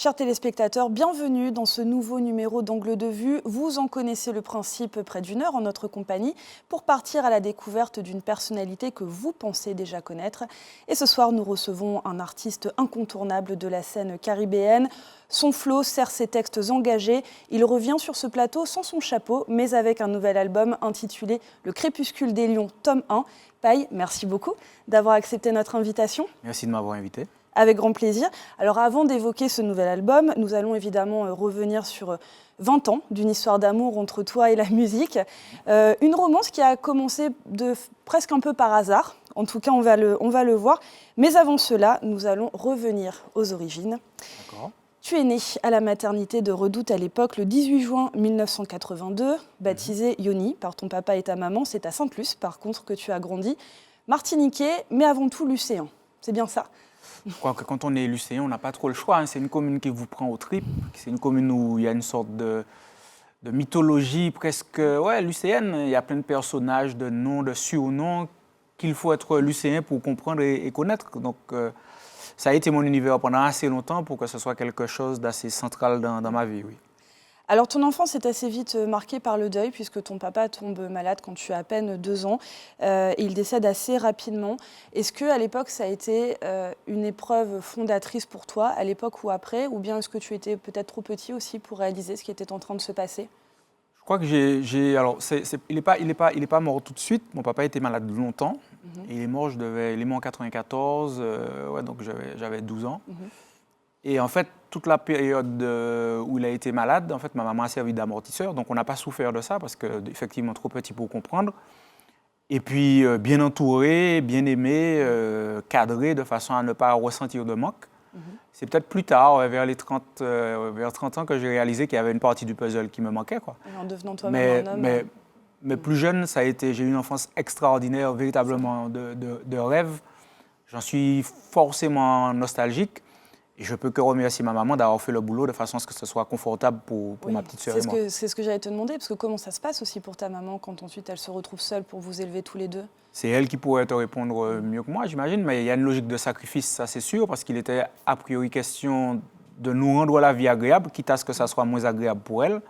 Chers téléspectateurs, bienvenue dans ce nouveau numéro d'Angle de vue. Vous en connaissez le principe près d'une heure en notre compagnie pour partir à la découverte d'une personnalité que vous pensez déjà connaître. Et ce soir, nous recevons un artiste incontournable de la scène caribéenne. Son flow sert ses textes engagés. Il revient sur ce plateau sans son chapeau, mais avec un nouvel album intitulé Le Crépuscule des Lions, tome 1. Paille, merci beaucoup d'avoir accepté notre invitation. Merci de m'avoir invité. Avec grand plaisir. Alors avant d'évoquer ce nouvel album, nous allons évidemment revenir sur 20 ans d'une histoire d'amour entre toi et la musique. Une romance qui a commencé presque un peu par hasard. En tout cas, on va le voir. Mais avant cela, nous allons revenir aux origines. D'accord. Tu es né à la maternité de Redoute à l'époque, le 18 juin 1982, baptisé Yoni par ton papa et ta maman. C'est à Sainte-Luce, par contre, que tu as grandi. Martiniquais, mais avant tout lucéen. C'est bien ça? Je crois que quand on est lucéen, on n'a pas trop le choix. C'est une commune qui vous prend aux tripes. C'est une commune où il y a une sorte de mythologie presque lucéenne. Il y a plein de personnages, de noms, de surnoms qu'il faut être lucéen pour comprendre et connaître. Donc, ça a été mon univers pendant assez longtemps pour que ce soit quelque chose d'assez central dans ma vie, oui. Alors, ton enfance est assez vite marquée par le deuil, puisque ton papa tombe malade quand tu as à peine 2 ans, et il décède assez rapidement. Est-ce qu'à l'époque, ça a été une épreuve fondatrice pour toi, à l'époque ou après, ou bien est-ce que tu étais peut-être trop petit aussi pour réaliser ce qui était en train de se passer? Je crois que alors, il est pas mort tout de suite. Mon papa était malade longtemps. Et il est mort, il est mort en 94, donc j'avais 12 ans. Et en fait, toute la période où il a été malade, en fait, ma maman a servi d'amortisseur. Donc, on n'a pas souffert de ça parce qu'effectivement, trop petit pour comprendre. Et puis, bien entouré, bien aimé, cadré de façon à ne pas ressentir de manque. C'est peut-être plus tard, vers 30 ans, que j'ai réalisé qu'il y avait une partie du puzzle qui me manquait, quoi. En devenant toi-même un homme. Mais plus jeune, j'ai eu une enfance extraordinaire, véritablement de rêve. J'en suis forcément nostalgique. Et je peux que remercier ma maman d'avoir fait le boulot de façon à ce que ce soit confortable pour ma petite sœur et moi. C'est ce que j'allais te demander, parce que comment ça se passe aussi pour ta maman quand ensuite elle se retrouve seule pour vous élever tous les deux? C'est elle qui pourrait te répondre mieux que moi, j'imagine, mais il y a une logique de sacrifice, ça c'est sûr, parce qu'il était a priori question de nous rendre la vie agréable, quitte à ce que ça soit moins agréable pour elle.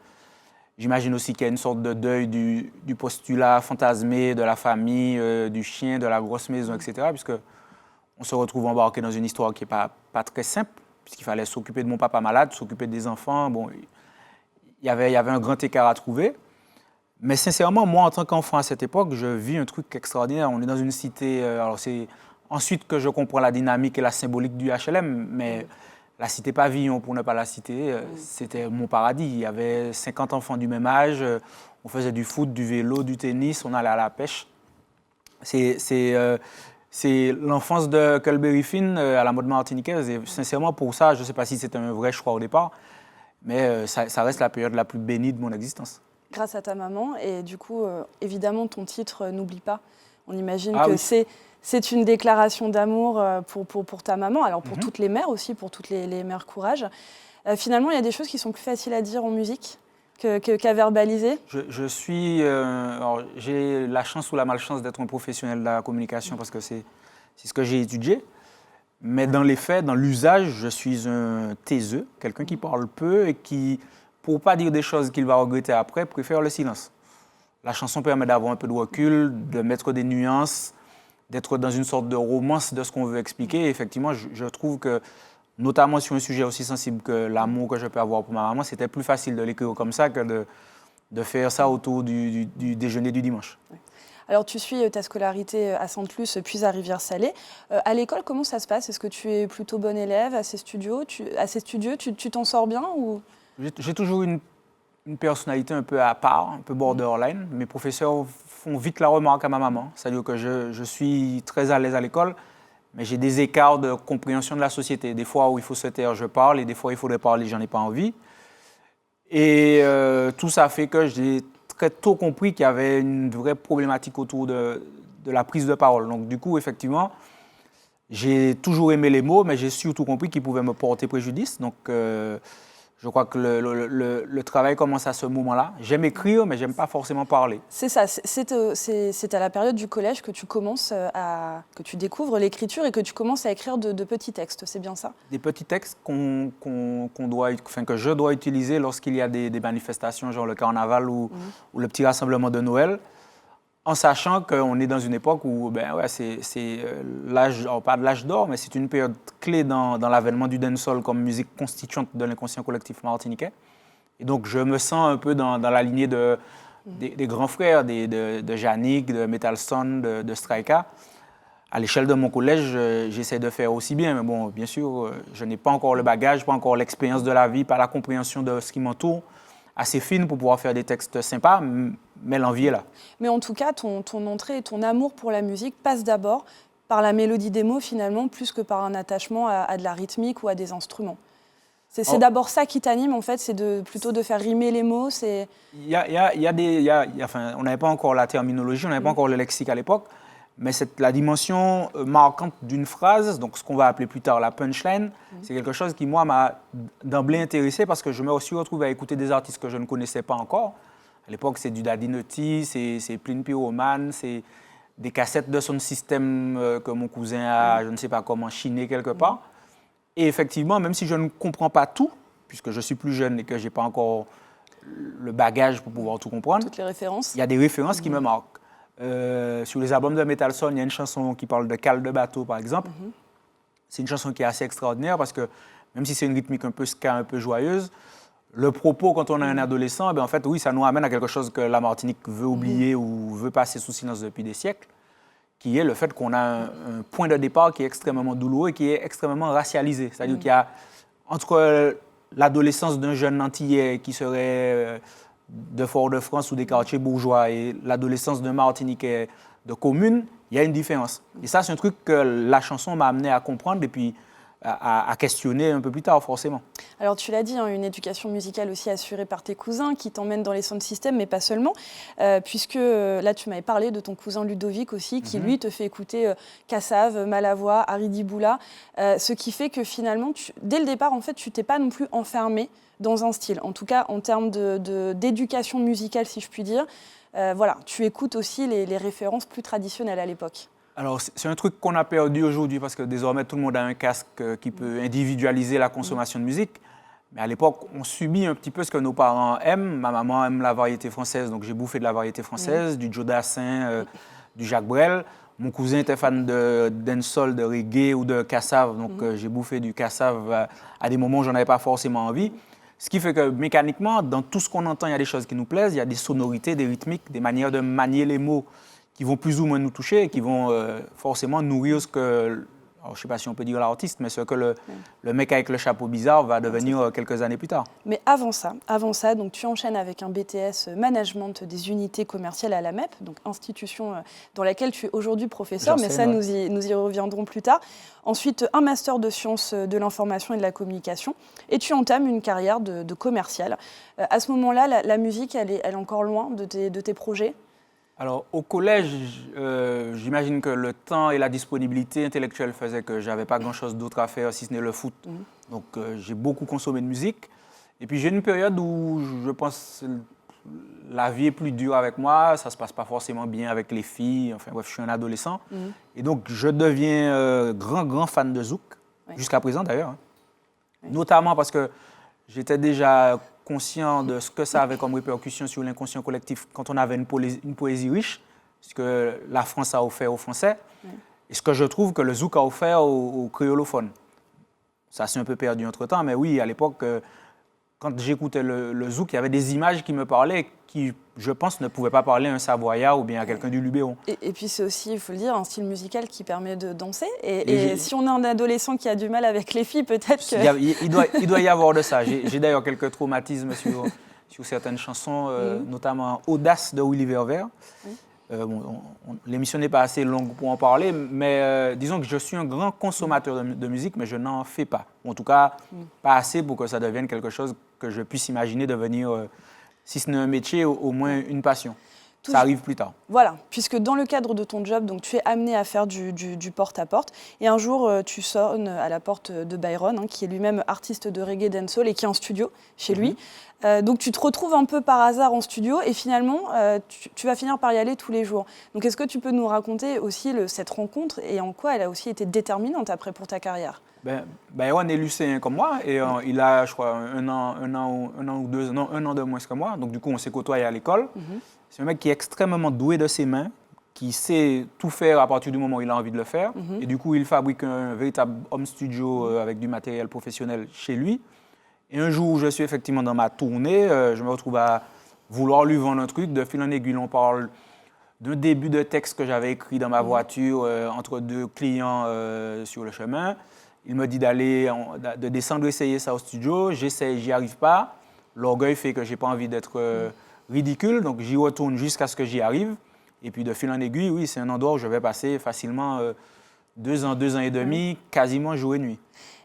J'imagine aussi qu'il y a une sorte de deuil du postulat fantasmé de la famille, du chien, de la grosse maison, etc., puisque on se retrouve embarqué dans une histoire qui n'est pas très simple, puisqu'il fallait s'occuper de mon papa malade, s'occuper des enfants. Bon, il y avait un grand écart à trouver. Mais sincèrement, moi, en tant qu'enfant à cette époque, je vis un truc extraordinaire. On est dans une cité... alors, c'est ensuite que je comprends la dynamique et la symbolique du HLM, mais la cité Pavillon, pour ne pas la citer, c'était mon paradis. Il y avait 50 enfants du même âge. On faisait du foot, du vélo, du tennis. On allait à la pêche. C'est l'enfance de Culberry Finn à la mode martiniquaise. Et sincèrement, pour ça, je ne sais pas si c'était un vrai choix au départ, mais ça reste la période la plus bénie de mon existence. Grâce à ta maman, et du coup, évidemment, ton titre « N'oublie pas ». On imagine que oui. c'est une déclaration d'amour pour ta maman, alors pour toutes les mères aussi, pour toutes les mères courage. Finalement, il y a des choses qui sont plus faciles à dire en musique qu'à verbaliser. J'ai la chance ou la malchance d'être un professionnel de la communication parce que c'est ce que j'ai étudié. Mais dans les faits, dans l'usage, je suis un taiseux, quelqu'un qui parle peu et qui, pour ne pas dire des choses qu'il va regretter après, préfère le silence. La chanson permet d'avoir un peu de recul, de mettre des nuances, d'être dans une sorte de romance de ce qu'on veut expliquer. Et effectivement, je trouve que, notamment sur un sujet aussi sensible que l'amour que je peux avoir pour ma maman, c'était plus facile de l'écrire comme ça que de faire ça autour du déjeuner du dimanche. Oui. Alors, tu suis ta scolarité à Sainte-Luce, puis à Rivière-Salée. À l'école, comment ça se passe? Est-ce que tu es plutôt bon élève, assez studieux? Tu t'en sors bien ou... J'ai toujours une personnalité un peu à part, un peu borderline. Mes professeurs font vite la remarque à ma maman. C'est-à-dire que je suis très à l'aise à l'école, mais j'ai des écarts de compréhension de la société. Des fois où il faut se taire, je parle, et des fois il faudrait parler, j'en ai pas envie. Et tout ça fait que j'ai très tôt compris qu'il y avait une vraie problématique autour de la prise de parole. Donc du coup, effectivement, j'ai toujours aimé les mots, mais j'ai surtout compris qu'ils pouvaient me porter préjudice. Donc Je crois que le travail commence à ce moment-là. J'aime écrire, mais j'aime pas forcément parler. C'est ça, c'est à la période du collège que tu commences que tu découvres l'écriture et que tu commences à écrire de petits textes, c'est bien ça? Des petits textes que je dois utiliser lorsqu'il y a des manifestations, genre le carnaval ou le petit rassemblement de Noël, en sachant qu'on est dans une époque où c'est l'âge, pas de l'âge d'or, mais c'est une période clé dans l'avènement du dancehall comme musique constituante de l'inconscient collectif martiniquais. Et donc, je me sens un peu dans la lignée des grands frères, de Yannick, de Metal Son, de Strika. À l'échelle de mon collège, j'essaie de faire aussi bien. Mais bon, bien sûr, je n'ai pas encore le bagage, pas encore l'expérience de la vie, pas la compréhension de ce qui m'entoure assez fine pour pouvoir faire des textes sympas, mais l'envie est là. Mais en tout cas, ton entrée et ton amour pour la musique passe d'abord par la mélodie des mots, finalement, plus que par un attachement à de la rythmique ou à des instruments. C'est d'abord ça qui t'anime, en fait, c'est plutôt de faire rimer les mots. On n'avait pas encore la terminologie, on n'avait pas encore le lexique à l'époque, mais la dimension marquante d'une phrase, donc ce qu'on va appeler plus tard la punchline, c'est quelque chose qui, moi, m'a d'emblée intéressé parce que je me suis retrouvé à écouter des artistes que je ne connaissais pas encore. À l'époque, c'est du Daddy Naughty, c'est Plin Pyroman, c'est des cassettes de son système que mon cousin a, je ne sais pas comment, chiné quelque part. Et effectivement, même si je ne comprends pas tout, puisque je suis plus jeune et que je n'ai pas encore le bagage pour pouvoir tout comprendre, toutes les références, il y a des références qui me marquent. Sur les albums de Metal Son, il y a une chanson qui parle de cale de bateau, par exemple. C'est une chanson qui est assez extraordinaire parce que même si c'est une rythmique un peu ska, un peu joyeuse, le propos, quand on est un adolescent, en fait, oui, ça nous amène à quelque chose que la Martinique veut oublier ou veut passer sous silence depuis des siècles, qui est le fait qu'on a un point de départ qui est extrêmement douloureux et qui est extrêmement racialisé. C'est-à-dire qu'il y a, entre l'adolescence d'un jeune Antillais qui serait de Fort-de-France ou des quartiers bourgeois et l'adolescence d'un Martiniquais de commune, il y a une différence. Et ça, c'est un truc que la chanson m'a amené à comprendre et puis à questionner un peu plus tard, forcément. Alors, tu l'as dit, une éducation musicale aussi assurée par tes cousins qui t'emmènent dans les sound systems, mais pas seulement, puisque là, tu m'avais parlé de ton cousin Ludovic aussi, qui lui te fait écouter Kassav, Malavoie, Haridi Boula, ce qui fait que finalement, dès le départ, en fait, tu t'es pas non plus enfermé dans un style. En tout cas, en termes d'éducation musicale, si je puis dire, voilà, tu écoutes aussi les références plus traditionnelles à l'époque. Alors, c'est un truc qu'on a perdu aujourd'hui parce que désormais, tout le monde a un casque qui peut individualiser la consommation de musique. Mais à l'époque, on subit un petit peu ce que nos parents aiment. Ma maman aime la variété française, donc j'ai bouffé de la variété française, du Joe Dassin, du Jacques Brel. Mon cousin était fan de dancehall, de reggae ou de Kassav, donc j'ai bouffé du Kassav à des moments où j'en avais pas forcément envie. Ce qui fait que mécaniquement, dans tout ce qu'on entend, il y a des choses qui nous plaisent, il y a des sonorités, des rythmiques, des manières de manier les mots qui vont plus ou moins nous toucher et qui vont forcément nourrir ce que, alors, je ne sais pas si on peut dire l'artiste, mais ce que le mec avec le chapeau bizarre va devenir quelques années plus tard. Mais avant ça, donc tu enchaînes avec un BTS Management des unités commerciales à la MEP, donc institution dans laquelle tu es aujourd'hui professeur, mais ça, nous y reviendrons plus tard. Ensuite, un master de sciences de l'information et de la communication, et tu entames une carrière de commercial. À ce moment-là, la musique, elle est encore loin de tes projets? Alors, au collège, j'imagine que le temps et la disponibilité intellectuelle faisaient que je n'avais pas grand-chose d'autre à faire, si ce n'est le foot. Donc, j'ai beaucoup consommé de musique. Et puis, j'ai une période où je pense la vie est plus dure avec moi, ça ne se passe pas forcément bien avec les filles. Enfin, bref, je suis un adolescent. Et donc, je deviens grand fan de zouk, jusqu'à présent d'ailleurs. Notamment parce que j'étais déjà conscient de ce que ça avait comme répercussion sur l'inconscient collectif quand on avait une poésie riche, ce que la France a offert aux Français, et ce que je trouve que le zouk a offert aux créolophones. Ça s'est un peu perdu entre-temps, mais oui, à l'époque, quand j'écoutais le zouk, il y avait des images qui me parlaient qui, je pense, ne pouvaient pas parler à un Savoyard ou bien à quelqu'un du Luberon. Et puis c'est aussi, il faut le dire, un style musical qui permet de danser. Et si on a un adolescent qui a du mal avec les filles, peut-être que... Il doit y avoir de ça. J'ai d'ailleurs quelques traumatismes sur certaines chansons, notamment Audace de Willy Verver. L'émission n'est pas assez longue pour en parler, mais disons que je suis un grand consommateur de musique, mais je n'en fais pas. En tout cas, pas assez pour que ça devienne quelque chose que je puisse imaginer devenir, si ce n'est un métier, au moins une passion. Ça arrive plus tard. Voilà, puisque dans le cadre de ton job, donc, tu es amené à faire du porte-à-porte. Et un jour, tu sonnes à la porte de Byron, qui est lui-même artiste de reggae dancehall et qui est en studio chez lui. Donc tu te retrouves un peu par hasard en studio et finalement, tu vas finir par y aller tous les jours. Donc est-ce que tu peux nous raconter aussi cette rencontre et en quoi elle a aussi été déterminante après pour ta carrière? Byron est lycéen comme moi et il a, je crois, un an ou deux, non, un an de moins que moi. Donc du coup, on s'est côtoyé à l'école. C'est un mec qui est extrêmement doué de ses mains, qui sait tout faire à partir du moment où il a envie de le faire. Et du coup, il fabrique un véritable home studio avec du matériel professionnel chez lui. Et un jour où je suis effectivement dans ma tournée, je me retrouve à vouloir lui vendre un truc. De fil en aiguille, on parle d'un début de texte que j'avais écrit dans ma voiture entre deux clients sur le chemin. Il me dit de descendre essayer ça au studio. J'essaie, j'y arrive pas. L'orgueil fait que j'ai pas envie d'être ridicule, donc j'y retourne jusqu'à ce que j'y arrive. Et puis de fil en aiguille, oui, c'est un endroit où je vais passer facilement 2 ans et demi, quasiment jour et nuit.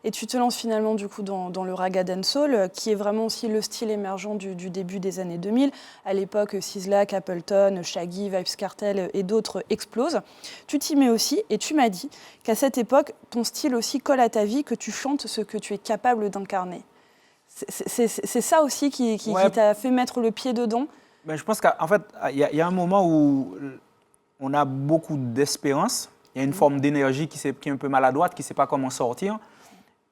Et tu te lances finalement du coup dans le Raga Dancehall, qui est vraiment aussi le style émergent du début des années 2000. À l'époque, Sizzla, Capleton, Shaggy, Vybz Kartel et d'autres explosent. Tu t'y mets aussi et tu m'as dit qu'à cette époque, ton style aussi colle à ta vie, que tu chantes ce que tu es capable d'incarner. C'est ça aussi qui t'a fait mettre le pied dedans? Je pense qu'en fait, il y a un moment où on a beaucoup d'espérance. Il y a une forme d'énergie qui est un peu maladroite, qui ne sait pas comment sortir.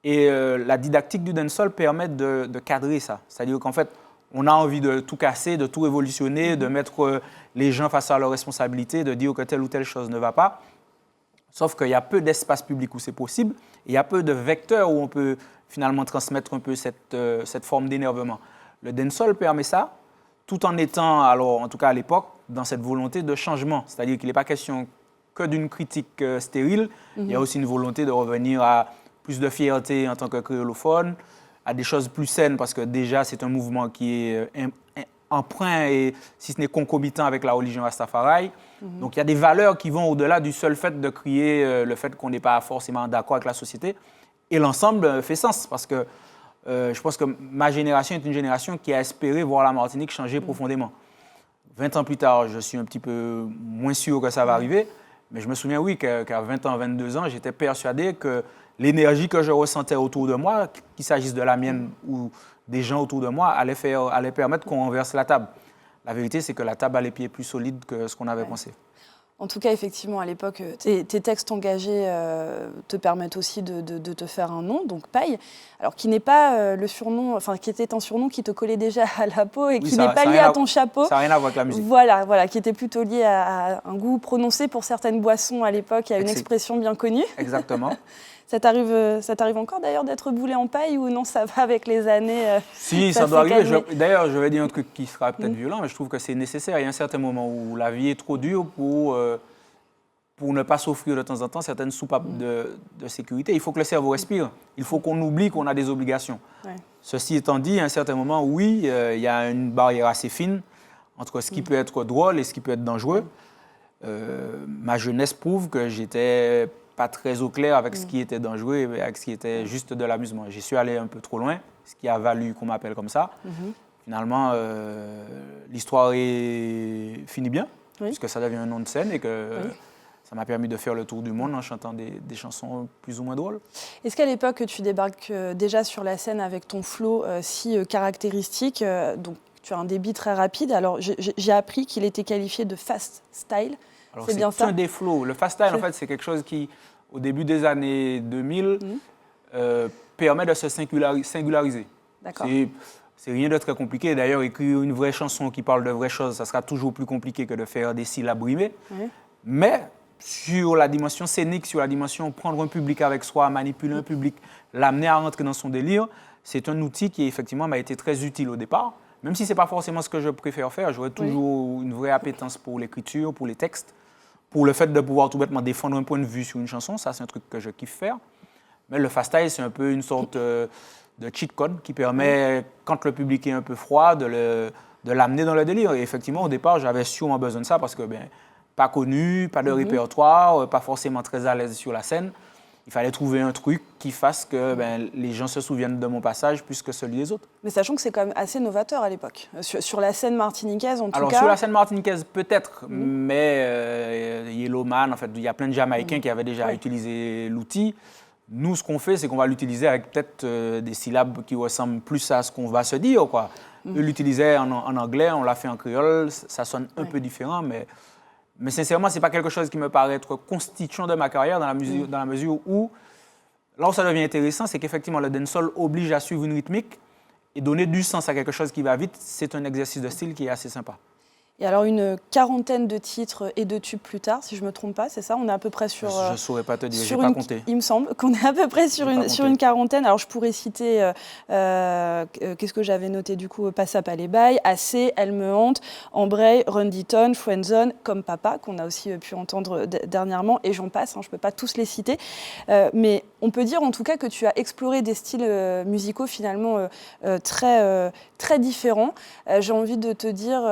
Et la didactique du dancehall permet de cadrer ça. C'est-à-dire qu'en fait, on a envie de tout casser, de tout révolutionner, de mettre les gens face à leurs responsabilités, de dire que telle ou telle chose ne va pas. Sauf qu'il y a peu d'espace public où c'est possible. Et il y a peu de vecteurs où on peut finalement transmettre un peu cette forme d'énervement. Le dancehall permet ça, tout en étant, alors en tout cas à l'époque, dans cette volonté de changement. C'est-à-dire qu'il n'est pas question que d'une critique stérile. Il y a aussi une volonté de revenir à plus de fierté en tant que créolophone, à des choses plus saines, parce que déjà c'est un mouvement qui est emprunt et si ce n'est concomitant avec la religion Rastafari. Donc il y a des valeurs qui vont au-delà du seul fait de crier le fait qu'on n'est pas forcément d'accord avec la société. Et l'ensemble fait sens, parce que je pense que ma génération est une génération qui a espéré voir la Martinique changer profondément. 20 ans plus tard, je suis un petit peu moins sûr que ça va arriver, mais je me souviens, oui, qu'à 20 ans, 22 ans, j'étais persuadé que l'énergie que je ressentais autour de moi, qu'il s'agisse de la mienne ou des gens autour de moi, allait permettre qu'on renverse la table. La vérité, c'est que la table a les pieds plus solides que ce qu'on avait pensé. En tout cas, effectivement, à l'époque, tes textes engagés te permettent aussi de te faire un nom, donc Paille, alors qui n'est pas le surnom, enfin qui était un surnom qui te collait déjà à la peau et qui n'est pas lié à ton chapeau. Ça n'a rien à voir avec la musique. Voilà, qui était plutôt lié à un goût prononcé pour certaines boissons à l'époque, et à une expression bien connue. Exactement. Ça t'arrive encore d'ailleurs d'être boulé en paille ou non, ça va avec les années? Si, ça doit arriver. D'ailleurs, je vais dire un truc qui sera peut-être violent, mais je trouve que c'est nécessaire. Il y a un certain moment où la vie est trop dure pour ne pas s'offrir de temps en temps certaines soupapes de sécurité. Il faut que le cerveau respire. Il faut qu'on oublie qu'on a des obligations. Ouais. Ceci étant dit, à un certain moment, oui, il y a une barrière assez fine entre ce qui peut être drôle et ce qui peut être dangereux. Ma jeunesse prouve que j'étais pas très au clair avec ce qui était dangereux et avec ce qui était juste de l'amusement. J'y suis allé un peu trop loin, ce qui a valu qu'on m'appelle comme ça. Finalement, l'histoire finit bien, puisque ça devient un nom de scène et que ça m'a permis de faire le tour du monde en chantant des chansons plus ou moins drôles. Est-ce qu'à l'époque, tu débarques déjà sur la scène avec ton flow si caractéristique, donc tu as un débit très rapide. Alors, j'ai appris qu'il était qualifié de fast style. C'est bien ça? C'est un des flows. Le fast style, en fait, c'est quelque chose qui, au début des années 2000, permet de se singulariser. D'accord. C'est rien de très compliqué. D'ailleurs, écrire une vraie chanson qui parle de vraies choses, ça sera toujours plus compliqué que de faire des syllabes rimées. Mais sur la dimension scénique, sur la dimension prendre un public avec soi, manipuler un public, l'amener à rentrer dans son délire, c'est un outil qui, effectivement, m'a été très utile au départ. Même si ce n'est pas forcément ce que je préfère faire, j'aurais toujours une vraie appétence pour l'écriture, pour les textes, pour le fait de pouvoir tout bêtement défendre un point de vue sur une chanson. Ça, c'est un truc que je kiffe faire. Mais le fast style, c'est un peu une sorte de cheat code qui permet, quand le public est un peu froid, de l'amener dans le délire. Et effectivement, au départ, j'avais sûrement besoin de ça parce que, pas connu, pas de répertoire, pas forcément très à l'aise sur la scène. Il fallait trouver un truc qui fasse que les gens se souviennent de mon passage plus que celui des autres. Mais sachant que c'est quand même assez novateur à l'époque. Sur la scène martiniquaise, en tout cas. Alors, sur la scène martiniquaise, peut-être, mais Yellowman, en fait, il y a plein de Jamaïcains qui avaient déjà utilisé l'outil. Nous, ce qu'on fait, c'est qu'on va l'utiliser avec peut-être des syllabes qui ressemblent plus à ce qu'on va se dire, quoi. Eux l'utilisaient en anglais, on l'a fait en créole, ça sonne un peu différent, mais sincèrement, ce n'est pas quelque chose qui me paraît être constituant de ma carrière dans la mesure où, là où ça devient intéressant, c'est qu'effectivement, le dancehall oblige à suivre une rythmique et donner du sens à quelque chose qui va vite. C'est un exercice de style qui est assez sympa. Et alors, une quarantaine de titres et de tubes plus tard, si je ne me trompe pas, c'est ça? On est à peu près sur... je ne saurais pas te dire, je n'ai pas compté. Il me semble qu'on est à peu près sur une quarantaine. Alors, je pourrais citer, qu'est-ce que j'avais noté du coup? Passa pas les bails, AC, Elle me hante, Embraye, Runditon, Friendzone, Comme Papa, qu'on a aussi pu entendre dernièrement, et j'en passe, je ne peux pas tous les citer. Mais on peut dire en tout cas que tu as exploré des styles musicaux finalement très différents. J'ai envie de te dire...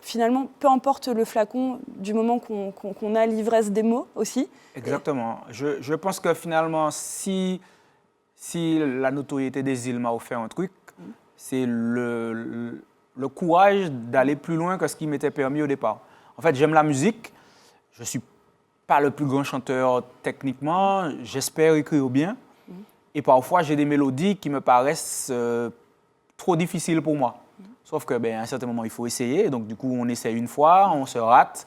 Finalement, peu importe le flacon, du moment qu'on a l'ivresse des mots aussi. Exactement. Je pense que finalement, si la notoriété des îles m'a offert un truc, c'est le courage d'aller plus loin que ce qui m'était permis au départ. En fait, j'aime la musique. Je ne suis pas le plus grand chanteur techniquement. J'espère écrire bien. Et parfois, j'ai des mélodies qui me paraissent trop difficiles pour moi. Sauf qu'à un certain moment, il faut essayer. Donc, du coup, on essaie une fois, on se rate,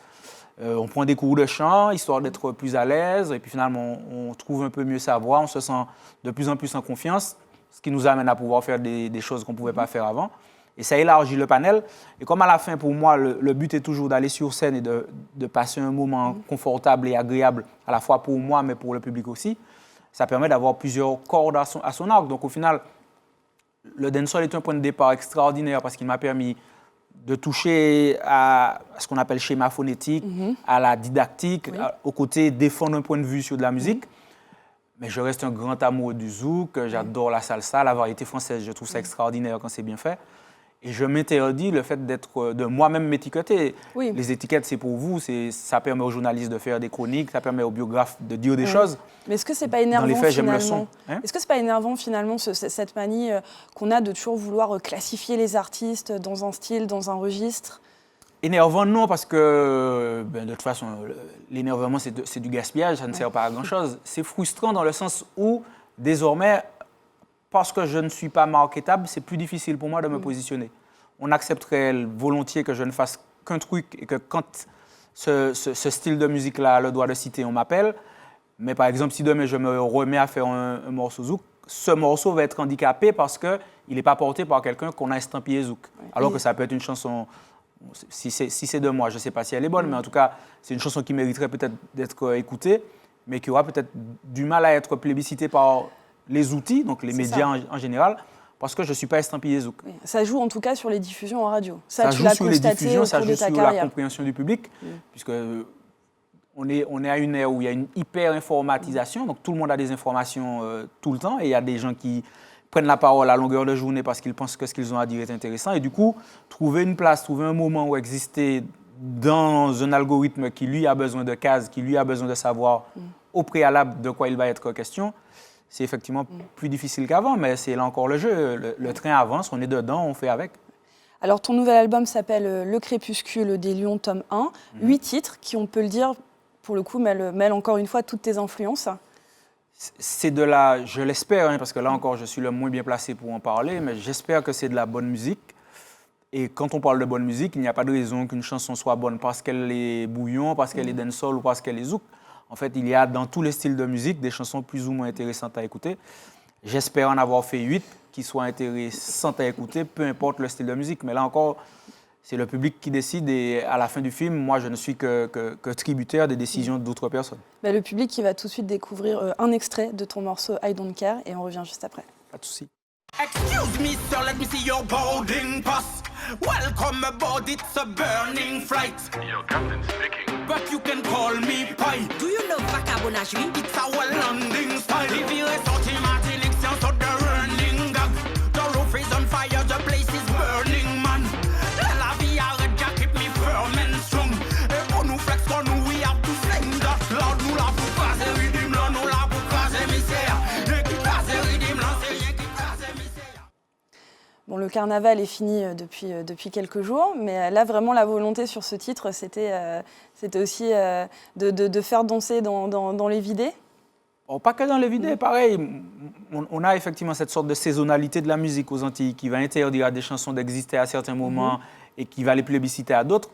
on prend des cours de chant, histoire d'être plus à l'aise. Et puis, finalement, on trouve un peu mieux sa voix, on se sent de plus en plus en confiance, ce qui nous amène à pouvoir faire des choses qu'on ne pouvait pas faire avant. Et ça élargit le panel. Et comme à la fin, pour moi, le but est toujours d'aller sur scène et de passer un moment confortable et agréable, à la fois pour moi, mais pour le public aussi, ça permet d'avoir plusieurs cordes à son arc. Donc, au final... Le dancehall est un point de départ extraordinaire parce qu'il m'a permis de toucher à ce qu'on appelle schéma phonétique, à la didactique, au côté défendre un point de vue sur de la musique. Mais je reste un grand amoureux du zouk, j'adore la salsa, la variété française, je trouve ça extraordinaire quand c'est bien fait. Et je m'interdis le fait de moi-même m'étiqueter. Oui. Les étiquettes, c'est pour vous, ça permet aux journalistes de faire des chroniques, ça permet aux biographes de dire des choses. Mais est-ce que c'est pas énervant dans les faits, finalement, j'aime le son. Est-ce que c'est pas énervant finalement cette manie qu'on a de toujours vouloir classifier les artistes dans un style, dans un registre? Énervant, non, parce que de toute façon, l'énervement, c'est du gaspillage, ça ne sert pas à grand-chose. C'est frustrant dans le sens où, désormais, parce que je ne suis pas marketable, c'est plus difficile pour moi de me positionner. On accepterait volontiers que je ne fasse qu'un truc et que quand ce style de musique-là a le droit de citer, on m'appelle. Mais par exemple, si demain je me remets à faire un morceau zouk, ce morceau va être handicapé parce qu'il n'est pas porté par quelqu'un qu'on a estampillé zouk. Alors que ça peut être une chanson, si c'est de moi, je ne sais pas si elle est bonne, mais en tout cas, c'est une chanson qui mériterait peut-être d'être écoutée, mais qui aura peut-être du mal à être plébiscitée par les outils, donc les médias en général, parce que je ne suis pas estampillé zouk. Oui. Ça joue en tout cas sur les diffusions en radio. Ça joue sur les diffusions, ça joue sur la compréhension du public, puisque on est à une ère où il y a une hyper-informatisation, donc tout le monde a des informations tout le temps, et il y a des gens qui prennent la parole à longueur de journée parce qu'ils pensent que ce qu'ils ont à dire est intéressant, et du coup, trouver une place, trouver un moment où exister dans un algorithme qui, lui, a besoin de cases, qui, lui, a besoin de savoir au préalable de quoi il va être question, c'est effectivement plus difficile qu'avant, mais c'est là encore le jeu. Le train avance, on est dedans, on fait avec. Alors, ton nouvel album s'appelle Le Crépuscule des Lions, tome 1. 8 titres qui, on peut le dire, pour le coup, mêlent encore une fois toutes tes influences. C'est de la... Je l'espère, parce que là encore, je suis le moins bien placé pour en parler, mais j'espère que c'est de la bonne musique. Et quand on parle de bonne musique, il n'y a pas de raison qu'une chanson soit bonne parce qu'elle est bouillon, parce qu'elle est dancehall ou parce qu'elle est zouk. En fait, il y a dans tous les styles de musique des chansons plus ou moins intéressantes à écouter. J'espère en avoir fait 8 qui soient intéressantes à écouter, peu importe le style de musique. Mais là encore, c'est le public qui décide et à la fin du film, moi, je ne suis que tributaire des décisions d'autres personnes. Le public qui va tout de suite découvrir un extrait de ton morceau I Don't Care et on revient juste après. Pas de souci. Excuse me, sir, let me see your boarding pass. Welcome aboard, it's a burning flight. Yo, Captain speaking. But you can call me Pi. Do you know Vacabonage? It's our landing style. If you are sorti Martinique, c'est so the running gag. The roof is on fire, the place is burning, man. La vie arrête, Jack, keep me firm and strong. Et pour nous flex, quand nous, we have to sing that loud. Nous la pour craser, rhythm là, nous la pour craser. le carnaval est fini depuis quelques jours, mais là, vraiment, la volonté sur ce titre, c'était aussi de faire danser dans les vidés. Oh, pas que dans les vidéos, pareil. On a effectivement cette sorte de saisonnalité de la musique aux Antilles qui va interdire à des chansons d'exister à certains moments et qui va les plébisciter à d'autres.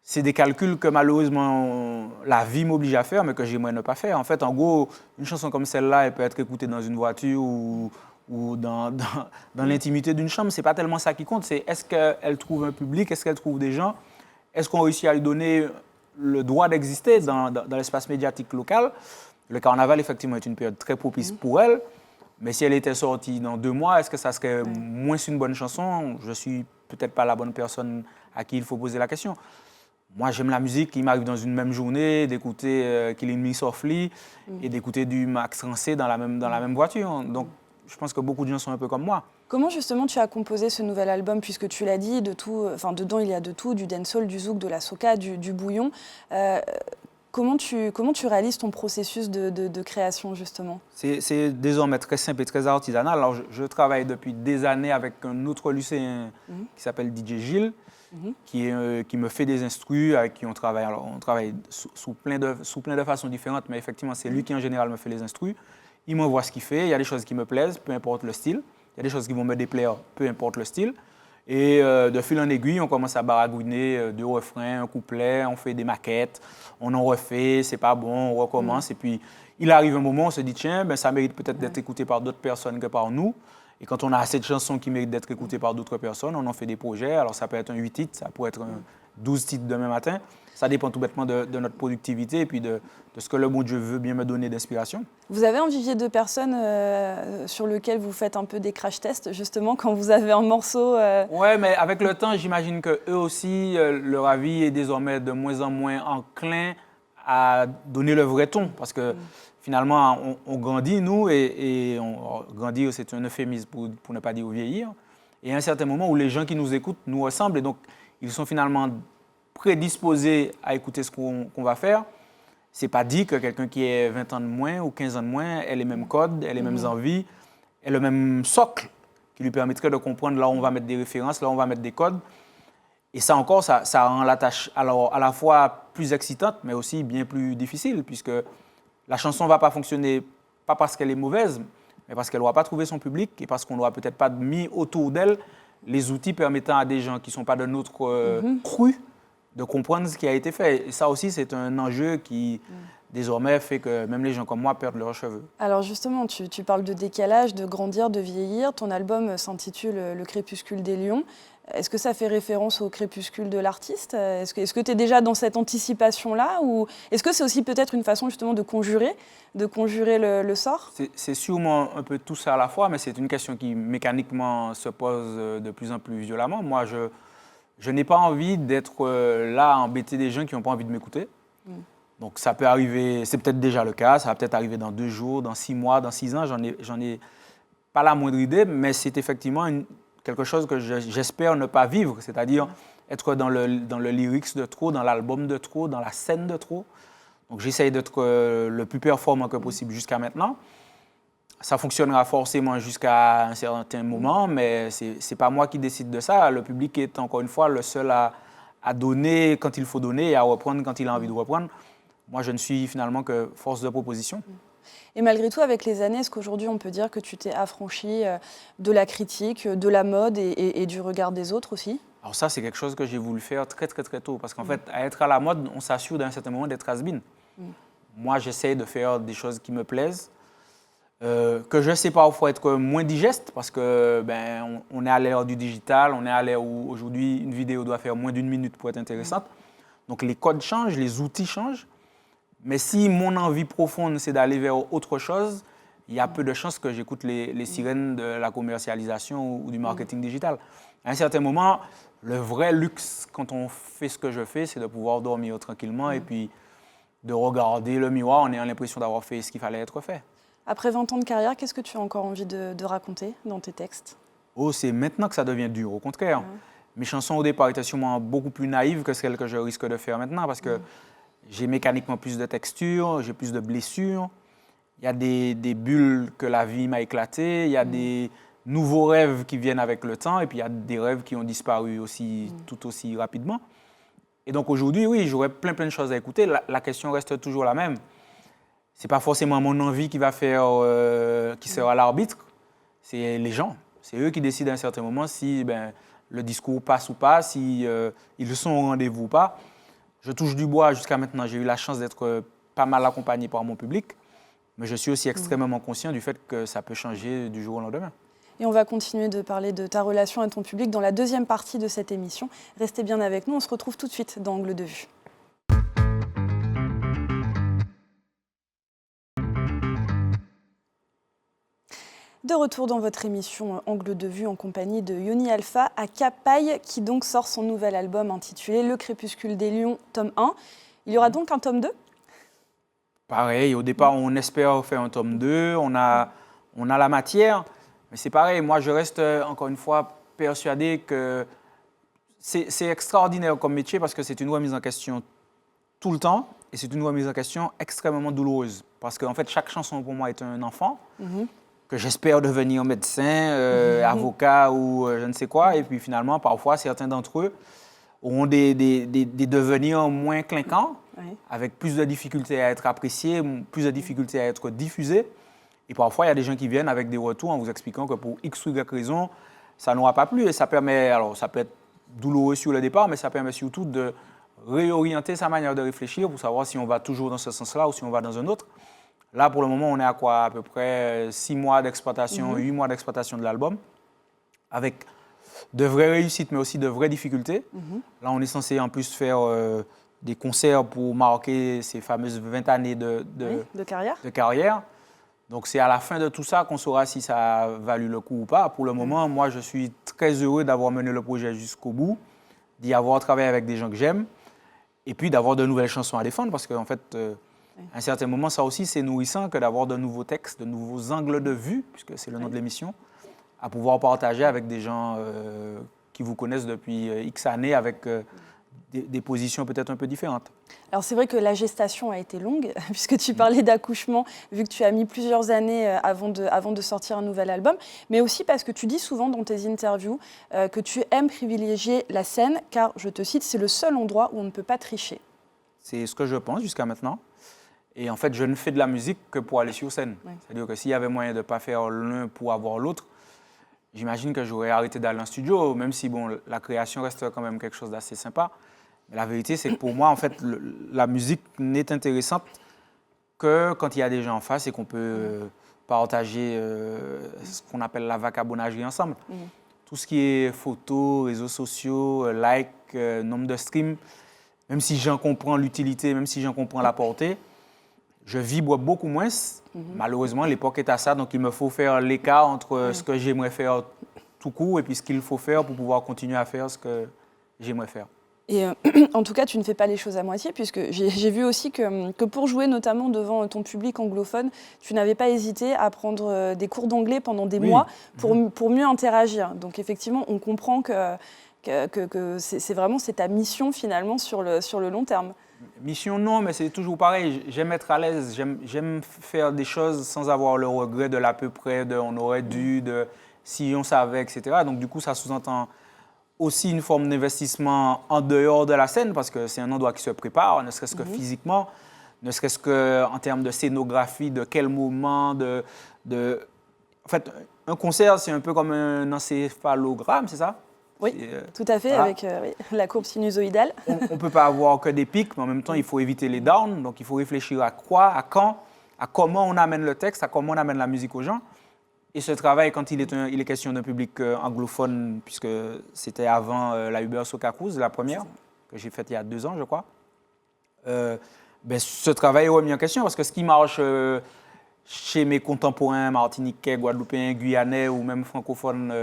C'est des calculs que malheureusement la vie m'oblige à faire, mais que j'aimerais ne pas faire. En fait, en gros, une chanson comme celle-là, elle peut être écoutée dans une voiture ou dans l'intimité d'une chambre. C'est pas tellement ça qui compte. C'est est-ce qu'elle trouve un public, est-ce qu'elle trouve des gens, est-ce qu'on réussit à lui donner le droit d'exister dans l'espace médiatique local. Le carnaval, effectivement, est une période très propice pour elle. Mais si elle était sortie dans 2 mois, est-ce que ça serait moins une bonne chanson? Je ne suis peut-être pas la bonne personne à qui il faut poser la question. Moi, j'aime la musique. Il m'arrive dans une même journée d'écouter Killing Me Softly et d'écouter du Max Rancé dans la même voiture. Donc, je pense que beaucoup de gens sont un peu comme moi. Comment justement tu as composé ce nouvel album, puisque tu l'as dit, dedans il y a de tout, du dancehall, du zouk, de la soca, du bouillon. Comment tu réalises ton processus de création, justement? C'est désormais très simple et très artisanal. Alors, je travaille depuis des années avec un autre lycéen qui s'appelle DJ Gilles, qui me fait des instrus, avec qui on travaille. Alors, on travaille sous plein de façons différentes, mais effectivement, c'est lui qui, en général, me fait les instrus. Il m'envoie ce qu'il fait. Il y a des choses qui me plaisent, peu importe le style. Il y a des choses qui vont me déplaire, peu importe le style. Et de fil en aiguille, on commence à baragouiner 2 refrains, un couplet, on fait des maquettes, on en refait, c'est pas bon, on recommence. Et puis, il arrive un moment, on se dit, tiens, ben, ça mérite peut-être d'être écouté par d'autres personnes que par nous. Et quand on a assez de chansons qui méritent d'être écoutées par d'autres personnes, on en fait des projets. Alors, ça peut être un 8 titres, ça peut être un 12 titres demain matin. Ça dépend tout bêtement de notre productivité et puis de ce que le bon Dieu veut bien me donner d'inspiration. Vous avez un vivier de personnes sur lequel vous faites un peu des crash tests, justement, quand vous avez un morceau Ouais, mais avec le temps, j'imagine qu'eux aussi, leur avis est désormais de moins en moins enclin à donner le vrai ton. Parce que finalement, on grandit, nous, et on grandit, c'est un euphémisme pour ne pas dire vieillir. Et à un certain moment où les gens qui nous écoutent nous ressemblent, et donc ils sont finalement prédisposés à écouter ce qu'on va faire. C'est pas dit que quelqu'un qui ait 20 ans de moins ou 15 ans de moins ait les mêmes codes, ait les mêmes envies, ait le même socle qui lui permettrait de comprendre là où on va mettre des références, là où on va mettre des codes. Et ça encore, ça rend la tâche alors à la fois plus excitante, mais aussi bien plus difficile, puisque la chanson ne va pas fonctionner, pas parce qu'elle est mauvaise, mais parce qu'elle n'aura pas trouvé son public et parce qu'on n'aura peut-être pas mis autour d'elle les outils permettant à des gens qui ne sont pas de notre cru de comprendre ce qui a été fait. Et ça aussi, c'est un enjeu qui, désormais, fait que même les gens comme moi perdent leurs cheveux. Alors justement, tu parles de décalage, de grandir, de vieillir. Ton album s'intitule « Le crépuscule des lions ». Est-ce que ça fait référence au crépuscule de l'artiste? Est-ce que tu es déjà dans cette anticipation-là? Ou est-ce que c'est aussi peut-être une façon justement de conjurer le sort? C'est sûrement un peu tout ça à la fois, mais c'est une question qui mécaniquement se pose de plus en plus violemment. Moi, je n'ai pas envie d'être là à embêter des gens qui n'ont pas envie de m'écouter. Donc ça peut arriver, c'est peut-être déjà le cas, ça va peut-être arriver dans 2 jours, dans 6 mois, dans 6 ans, j'en ai pas la moindre idée, mais c'est effectivement quelque chose que j'espère ne pas vivre, c'est-à-dire être dans le lyrics de trop, dans l'album de trop, dans la scène de trop. Donc j'essaye d'être le plus performant que possible jusqu'à maintenant. Ça fonctionnera forcément jusqu'à un certain moment, mais ce n'est pas moi qui décide de ça. Le public est encore une fois le seul à donner quand il faut donner et à reprendre quand il a envie de reprendre. Moi, je ne suis finalement que force de proposition. Et malgré tout, avec les années, est-ce qu'aujourd'hui on peut dire que tu t'es affranchi de la critique, de la mode et du regard des autres aussi? Alors ça, c'est quelque chose que j'ai voulu faire très tôt. Parce qu'en fait, à être à la mode, on s'assure d'un certain moment d'être has-been. Moi, j'essaie de faire des choses qui me plaisent. Que je sais parfois être moins digeste parce que on est à l'ère du digital, on est à l'ère où aujourd'hui une vidéo doit faire moins d'1 minute pour être intéressante. Donc les codes changent, les outils changent. Mais si mon envie profonde c'est d'aller vers autre chose, il y a peu de chances que j'écoute les sirènes de la commercialisation ou du marketing digital. À un certain moment, le vrai luxe quand on fait ce que je fais, c'est de pouvoir dormir tranquillement et puis de regarder le miroir en ayant l'impression d'avoir fait ce qu'il fallait être fait. Après 20 ans de carrière, qu'est-ce que tu as encore envie de raconter dans tes textes? Oh, c'est maintenant que ça devient dur, au contraire. Mes chansons au départ étaient sûrement beaucoup plus naïves que celles que je risque de faire maintenant parce que j'ai mécaniquement plus de texture, j'ai plus de blessures. Il y a des bulles que la vie m'a éclatées, il y a des nouveaux rêves qui viennent avec le temps, et puis il y a des rêves qui ont disparu aussi, tout aussi rapidement. Et donc aujourd'hui, oui, j'aurais plein de choses à écouter. La question reste toujours la même. C'est pas forcément mon envie qui va faire, qui sera l'arbitre. C'est les gens. C'est eux qui décident à un certain moment si le discours passe ou pas, si ils sont au rendez-vous ou pas. Je touche du bois jusqu'à maintenant. J'ai eu la chance d'être pas mal accompagné par mon public. Mais je suis aussi extrêmement conscient du fait que ça peut changer du jour au lendemain. Et on va continuer de parler de ta relation à ton public dans la deuxième partie de cette émission. Restez bien avec nous, on se retrouve tout de suite dans Angle de vue. De retour dans votre émission Angle de vue en compagnie de Yoni Alpha à Capaille qui donc sort son nouvel album intitulé Le Crépuscule des Lions, tome 1. Il y aura donc un tome 2 ? Pareil, au départ, on espère faire un tome 2, on a la matière, mais c'est pareil, moi je reste encore une fois persuadé que c'est extraordinaire comme métier parce que c'est une remise en question tout le temps et c'est une remise en question extrêmement douloureuse parce qu'en fait chaque chanson pour moi est un enfant que j'espère devenir médecin, avocat ou je ne sais quoi, et puis finalement parfois certains d'entre eux auront des devenirs moins clinquants, avec plus de difficultés à être appréciés, plus de difficultés à être diffusés. Et parfois, il y a des gens qui viennent avec des retours en vous expliquant que pour X ou Y raison, ça n'aura pas plu. Et ça permet, alors ça peut être douloureux sur le départ, mais ça permet surtout de réorienter sa manière de réfléchir pour savoir si on va toujours dans ce sens-là ou si on va dans un autre. Là, pour le moment, on est à quoi? À peu près 6 mois d'exploitation, 8 mois d'exploitation de l'album, avec de vraies réussites, mais aussi de vraies difficultés. Là, on est censé en plus faire des concerts pour marquer ces fameuses 20 années de carrière. Donc, c'est à la fin de tout ça qu'on saura si ça a valu le coup ou pas. Pour le moment, moi, je suis très heureux d'avoir mené le projet jusqu'au bout, d'y avoir travaillé avec des gens que j'aime, et puis d'avoir de nouvelles chansons à défendre, parce qu'en fait, à un certain moment, ça aussi, c'est nourrissant que d'avoir de nouveaux textes, de nouveaux angles de vue, puisque c'est le nom de l'émission, à pouvoir partager avec des gens qui vous connaissent depuis X années, avec des positions peut-être un peu différentes. Alors c'est vrai que la gestation a été longue, puisque tu parlais d'accouchement, vu que tu as mis plusieurs années avant de sortir un nouvel album, mais aussi parce que tu dis souvent dans tes interviews que tu aimes privilégier la scène, car, je te cite, c'est le seul endroit où on ne peut pas tricher. C'est ce que je pense jusqu'à maintenant. Et en fait, je ne fais de la musique que pour aller sur scène. C'est-à-dire que s'il y avait moyen de ne pas faire l'un pour avoir l'autre, j'imagine que j'aurais arrêté d'aller en studio, même si bon, la création reste quand même quelque chose d'assez sympa. Mais la vérité, c'est que pour moi, en fait, la musique n'est intéressante que quand il y a des gens en face et qu'on peut partager ce qu'on appelle la vagabondagerie ensemble. Tout ce qui est photos, réseaux sociaux, likes, nombre de streams, même si j'en comprends l'utilité, même si j'en comprends la portée, je vibre beaucoup moins. Malheureusement, l'époque est à ça, donc il me faut faire l'écart entre ce que j'aimerais faire tout court et puis ce qu'il faut faire pour pouvoir continuer à faire ce que j'aimerais faire. Et en tout cas, tu ne fais pas les choses à moitié, puisque j'ai vu aussi que pour jouer notamment devant ton public anglophone, tu n'avais pas hésité à prendre des cours d'anglais pendant des mois pour mieux interagir. Donc effectivement, on comprend que c'est ta mission finalement sur le long terme. Mission non, mais c'est toujours pareil. J'aime être à l'aise, j'aime faire des choses sans avoir le regret de l'à peu près, de on aurait dû, de si on savait, etc. Donc du coup, ça sous-entend aussi une forme d'investissement en dehors de la scène, parce que c'est un endroit qui se prépare, ne serait-ce que physiquement, ne serait-ce qu'en termes de scénographie, de quel moment, En fait, un concert, c'est un peu comme un encéphalogramme, c'est ça? Oui, tout à fait, voilà. Avec la courbe sinusoïdale. On ne peut pas avoir que des pics, mais en même temps, il faut éviter les downs. Donc, il faut réfléchir à quoi, à quand, à comment on amène le texte, à comment on amène la musique aux gens. Et ce travail, quand il est question d'un public anglophone, puisque c'était avant la Uber Soca Cruise, la première, que j'ai faite il y a 2 ans, je crois, ce travail est remis en question, parce que ce qui marche chez mes contemporains martiniquais, guadeloupéens, guyanais ou même francophones,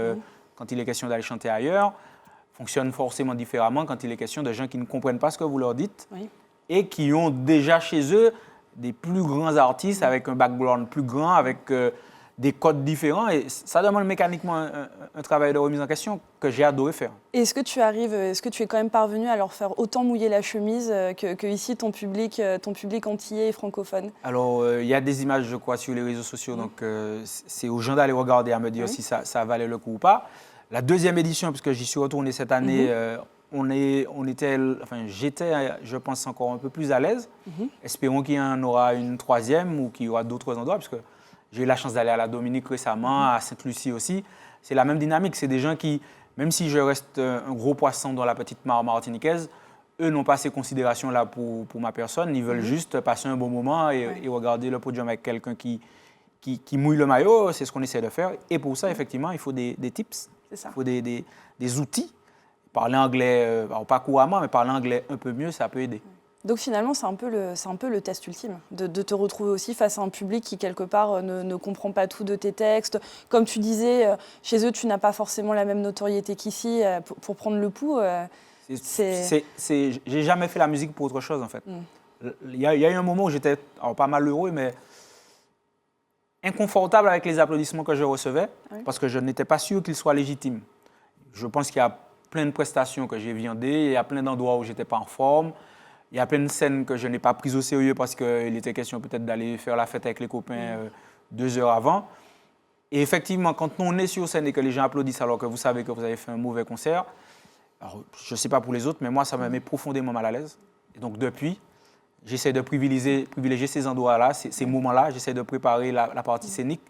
quand il est question d'aller chanter ailleurs, fonctionne forcément différemment quand il est question de gens qui ne comprennent pas ce que vous leur dites et qui ont déjà chez eux des plus grands artistes avec un background plus grand, avec des codes différents et ça demande mécaniquement un travail de remise en question que j'ai adoré faire. Est-ce que tu es quand même parvenu à leur faire autant mouiller la chemise que ici ton public antillais et francophone? Alors, il y a des images, je crois, sur les réseaux sociaux, donc c'est aux gens d'aller regarder, à me dire si ça valait le coup ou pas. La deuxième édition, puisque j'y suis retourné cette année, j'étais, je pense, encore un peu plus à l'aise. Espérons qu'il y en aura une troisième ou qu'il y aura d'autres endroits, puisque j'ai eu la chance d'aller à la Dominique récemment, à Sainte-Lucie aussi. C'est la même dynamique. C'est des gens qui, même si je reste un gros poisson dans la petite mare martiniquaise, eux n'ont pas ces considérations-là pour ma personne. Ils veulent juste passer un bon moment et regarder le podium avec quelqu'un qui mouille le maillot. C'est ce qu'on essaie de faire. Et pour ça, effectivement, il faut des tips. Il faut des outils. Parler anglais, pas couramment, mais parler anglais un peu mieux, ça peut aider. Donc finalement, c'est un peu le test ultime, de te retrouver aussi face à un public qui, quelque part, ne comprend pas tout de tes textes. Comme tu disais, chez eux, tu n'as pas forcément la même notoriété qu'ici. Pour prendre le pouls, j'ai jamais fait la musique pour autre chose, en fait. Il y a eu un moment où j'étais pas malheureux, mais inconfortable avec les applaudissements que je recevais, parce que je n'étais pas sûr qu'ils soient légitimes. Je pense qu'il y a plein de prestations que j'ai viandées, il y a plein d'endroits où je n'étais pas en forme. Il y a plein de scènes que je n'ai pas prises au sérieux parce qu'il était question peut-être d'aller faire la fête avec les copains 2 heures avant. Et effectivement, quand on est sur scène et que les gens applaudissent alors que vous savez que vous avez fait un mauvais concert, alors, je ne sais pas pour les autres, mais moi, ça me met profondément mal à l'aise. Et donc depuis, j'essaie de privilégier ces endroits-là, ces moments-là. J'essaie de préparer la partie scénique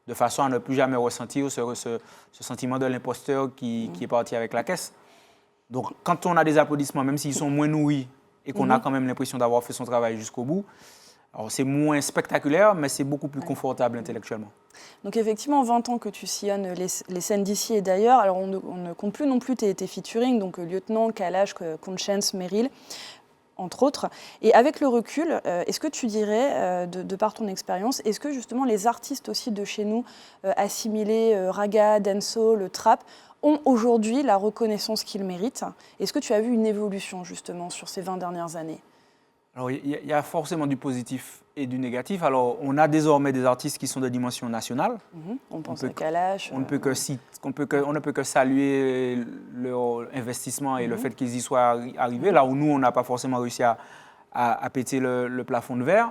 de façon à ne plus jamais ressentir ce sentiment de l'imposteur qui est parti avec la caisse. Donc quand on a des applaudissements, même s'ils sont moins nourris, et qu'on a quand même l'impression d'avoir fait son travail jusqu'au bout. Alors, c'est moins spectaculaire, mais c'est beaucoup plus confortable intellectuellement. Donc, effectivement, 20 ans que tu sillonnes les scènes d'ici et d'ailleurs. Alors, on ne compte plus non plus tes featuring, donc Lieutenant, Kalash, Conscience, Meryl, entre autres. Et avec le recul, est-ce que tu dirais, de par ton expérience, est-ce que justement les artistes aussi de chez nous, assimilés, raga, dancehall, trap, ont aujourd'hui la reconnaissance qu'ils méritent? Est-ce que tu as vu une évolution justement sur ces 20 dernières années? Alors, il y a forcément du positif et du négatif. Alors, on a désormais des artistes qui sont de dimension nationale. On pense à Kalash. On ne peut que saluer leur investissement et le fait qu'ils y soient arrivés, là où nous, on n'a pas forcément réussi à péter le plafond de verre.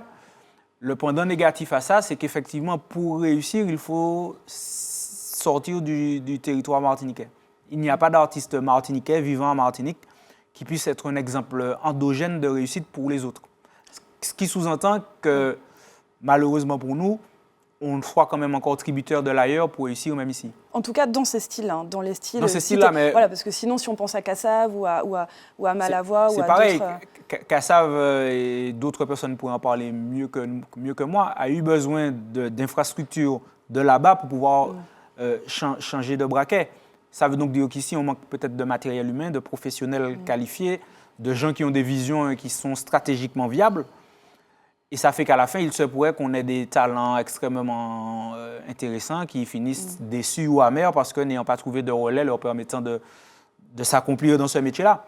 Le pendant négatif à ça, c'est qu'effectivement, pour réussir, il faut sortir du territoire martiniquais. Il n'y a pas d'artiste martiniquais vivant en Martinique qui puisse être un exemple endogène de réussite pour les autres. Ce qui sous-entend que, malheureusement pour nous, on soit quand même encore tributaire de l'ailleurs pour réussir même ici. En tout cas, dans ces styles, hein, dans les styles. Dans ces styles-là, mais... Voilà, parce que sinon, si on pense à Kassav ou à Malavoie ou à pareil, d'autres... Kassav et d'autres personnes pourraient en parler mieux que moi, a eu besoin d'infrastructures de là-bas pour pouvoir changer de braquet. Ça veut donc dire qu'ici, on manque peut-être de matériel humain, de professionnels qualifiés, de gens qui ont des visions qui sont stratégiquement viables. Et ça fait qu'à la fin, il se pourrait qu'on ait des talents extrêmement intéressants qui finissent déçus ou amers parce que n'ayant pas trouvé de relais leur permettant de s'accomplir dans ce métier-là.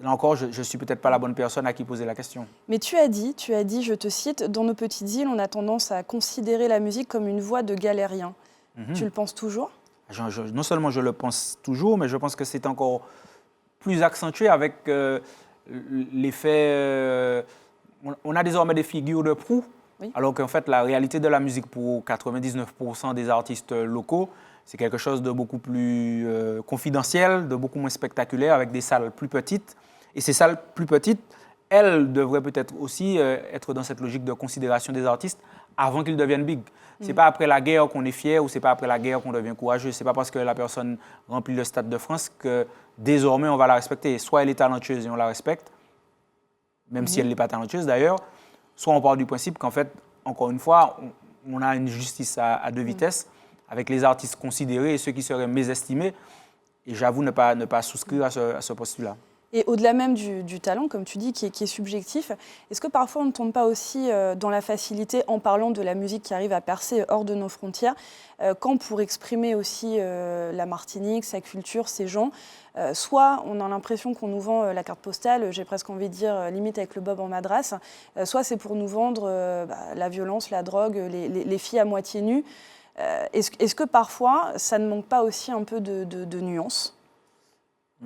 Là encore, je ne suis peut-être pas la bonne personne à qui poser la question. Mais tu as dit, je te cite, dans nos petites îles, on a tendance à considérer la musique comme une voie de galérien. Tu le penses toujours ? Non seulement je le pense toujours, mais je pense que c'est encore plus accentué avec l'effet... on a désormais des figures de proue, alors qu'en fait, la réalité de la musique pour 99% des artistes locaux, c'est quelque chose de beaucoup plus confidentiel, de beaucoup moins spectaculaire, avec des salles plus petites. Et ces salles plus petites, elles devraient peut-être aussi être dans cette logique de considération des artistes avant qu'ils deviennent big. Ce n'est pas après la guerre qu'on est fier ou ce n'est pas après la guerre qu'on devient courageux. Ce n'est pas parce que la personne remplit le Stade de France que désormais on va la respecter. Soit elle est talentueuse et on la respecte, même si elle n'est pas talentueuse d'ailleurs, soit on part du principe qu'en fait, encore une fois, on a une justice à deux vitesses avec les artistes considérés et ceux qui seraient mésestimés. Et j'avoue ne pas souscrire à ce postulat. Et au-delà même du talent, comme tu dis, qui est subjectif, est-ce que parfois on ne tombe pas aussi dans la facilité en parlant de la musique qui arrive à percer hors de nos frontières, quand pour exprimer aussi la Martinique, sa culture, ses gens, soit on a l'impression qu'on nous vend la carte postale, j'ai presque envie de dire limite avec le bob en madras, soit c'est pour nous vendre la violence, la drogue, les filles à moitié nues. Est-ce que parfois ça ne manque pas aussi un peu de nuances ?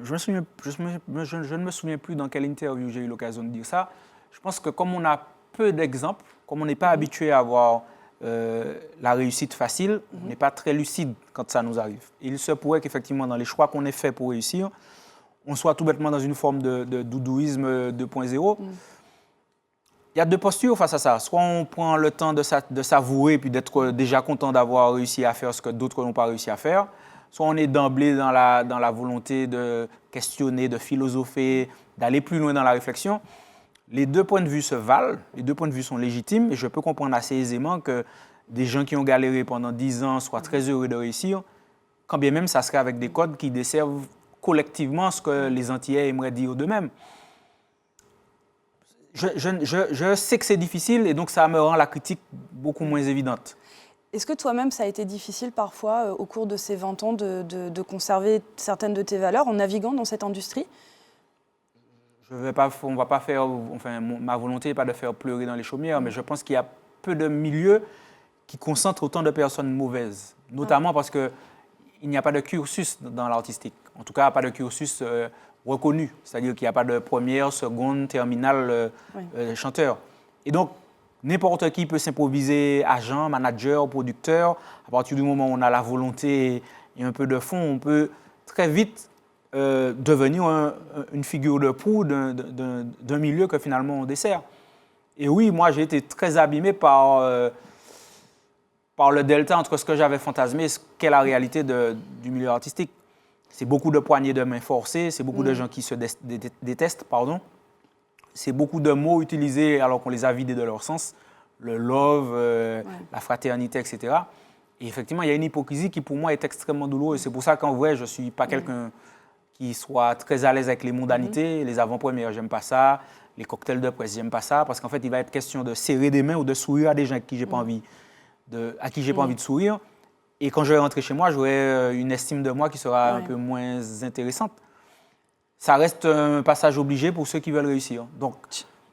Je ne me souviens plus dans quelle interview j'ai eu l'occasion de dire ça. Je pense que comme on a peu d'exemples, comme on n'est pas habitué à avoir la réussite facile, on n'est pas très lucide quand ça nous arrive. Il se pourrait qu'effectivement, dans les choix qu'on ait faits pour réussir, on soit tout bêtement dans une forme de doudouisme 2.0. Il y a deux postures face à ça. Soit on prend le temps de savourer puis d'être déjà content d'avoir réussi à faire ce que d'autres n'ont pas réussi à faire. Soit on est d'emblée dans la volonté de questionner, de philosopher, d'aller plus loin dans la réflexion. Les deux points de vue se valent, les deux points de vue sont légitimes et je peux comprendre assez aisément que des gens qui ont galéré pendant 10 ans soient très heureux de réussir, quand bien même ça serait avec des codes qui desservent collectivement ce que les Antillais aimeraient dire d'eux-mêmes. Je sais que c'est difficile et donc ça me rend la critique beaucoup moins évidente. Est-ce que toi-même, ça a été difficile parfois, au cours de ces 20 ans, de conserver certaines de tes valeurs en naviguant dans cette industrie ? On va pas faire, enfin, ma volonté n'est pas de faire pleurer dans les chaumières, mais je pense qu'il y a peu de milieux qui concentrent autant de personnes mauvaises, notamment parce qu'il n'y a pas de cursus dans l'artistique, en tout cas pas de cursus reconnu, c'est-à-dire qu'il n'y a pas de première, seconde, terminale chanteur. Et donc, n'importe qui peut s'improviser agent, manager, producteur. À partir du moment où on a la volonté et un peu de fond, on peut très vite devenir une figure de proue d'un milieu que finalement on dessert. Et oui, moi j'ai été très abîmé par le delta entre ce que j'avais fantasmé et ce qu'est la réalité du milieu artistique. C'est beaucoup de poignées de main forcées, c'est beaucoup de gens qui se détestent, pardon. C'est beaucoup de mots utilisés alors qu'on les a vidés de leur sens, le love, la fraternité, etc. Et effectivement, il y a une hypocrisie qui pour moi est extrêmement douloureuse. C'est pour ça qu'en vrai, je ne suis pas quelqu'un qui soit très à l'aise avec les mondanités, les avant-premières, j'aime pas ça, les cocktails de presse, j'aime pas ça, parce qu'en fait, il va être question de serrer des mains ou de sourire à des gens à qui j'ai pas envie de sourire. Et quand je vais rentrer chez moi, j'aurai une estime de moi qui sera un peu moins intéressante. Ça reste un passage obligé pour ceux qui veulent réussir. Donc,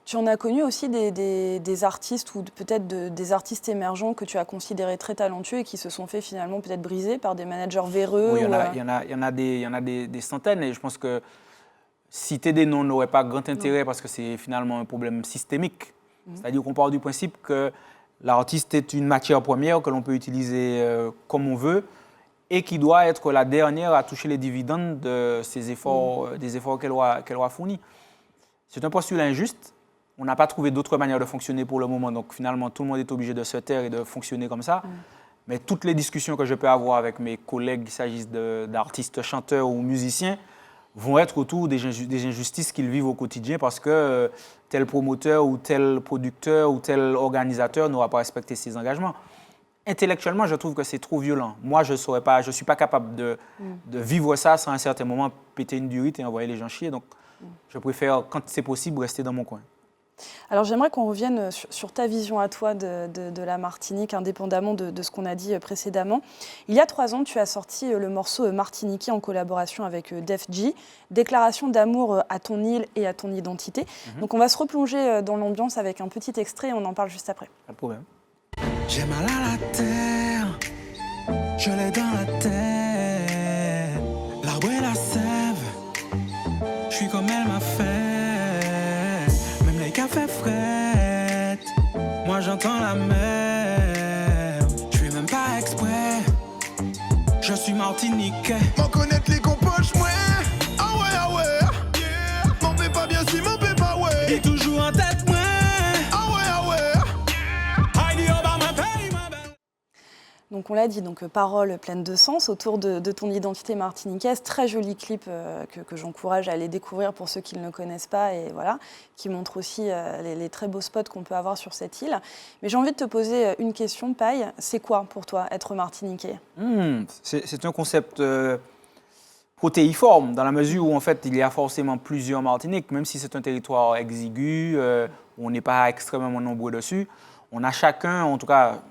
tu en as connu aussi des artistes ou peut-être des artistes émergents que tu as considérés très talentueux et qui se sont fait finalement peut-être briser par des managers véreux. Oui, il y en a des centaines et je pense que citer des noms n'aurait pas grand intérêt parce que c'est finalement un problème systémique. C'est-à-dire qu'on part du principe que l'artiste est une matière première que l'on peut utiliser comme on veut et qui doit être la dernière à toucher les dividendes de ses efforts, des efforts qu'elle aura fournis. C'est un postulat injuste. On n'a pas trouvé d'autre manière de fonctionner pour le moment. Donc finalement, tout le monde est obligé de se taire et de fonctionner comme ça. Mais toutes les discussions que je peux avoir avec mes collègues, qu'il s'agisse d'artistes, chanteurs ou musiciens, vont être autour des injustices qu'ils vivent au quotidien parce que tel promoteur ou tel producteur ou tel organisateur n'aura pas respecté ses engagements. Intellectuellement, je trouve que c'est trop violent. Moi, je ne suis pas capable de vivre ça sans à un certain moment péter une durite et envoyer les gens chier. Donc, je préfère, quand c'est possible, rester dans mon coin. Alors j'aimerais qu'on revienne sur ta vision à toi de la Martinique, indépendamment de ce qu'on a dit précédemment. Il y a 3 ans, tu as sorti le morceau Martiniquais en collaboration avec Def G, déclaration d'amour à ton île et à ton identité. Donc on va se replonger dans l'ambiance avec un petit extrait et on en parle juste après. Pas de problème. J'ai mal à la terre, je l'ai dans la tête. L'arbre et la sève, je suis comme elle m'a fait. Même les cafés frais, moi j'entends la mer. Je fais même pas exprès, je suis martiniquais. M'en connaître les compoches, moi. Ah ouais, ah ouais. Yeah. M'en fais pas bien si m'en fais pas ouais. Et toujours en tête, moi. Ah ouais, ah ouais. Donc on l'a dit, donc paroles pleines de sens autour de ton identité martiniquaise. Très joli clip que j'encourage à aller découvrir pour ceux qui ne le connaissent pas et voilà, qui montre aussi les très beaux spots qu'on peut avoir sur cette île. Mais j'ai envie de te poser une question, Paille. C'est quoi pour toi être martiniquais ? C'est un concept protéiforme, dans la mesure où en fait il y a forcément plusieurs Martiniques, même si c'est un territoire exigu, où on n'est pas extrêmement nombreux dessus, on a chacun, en tout cas,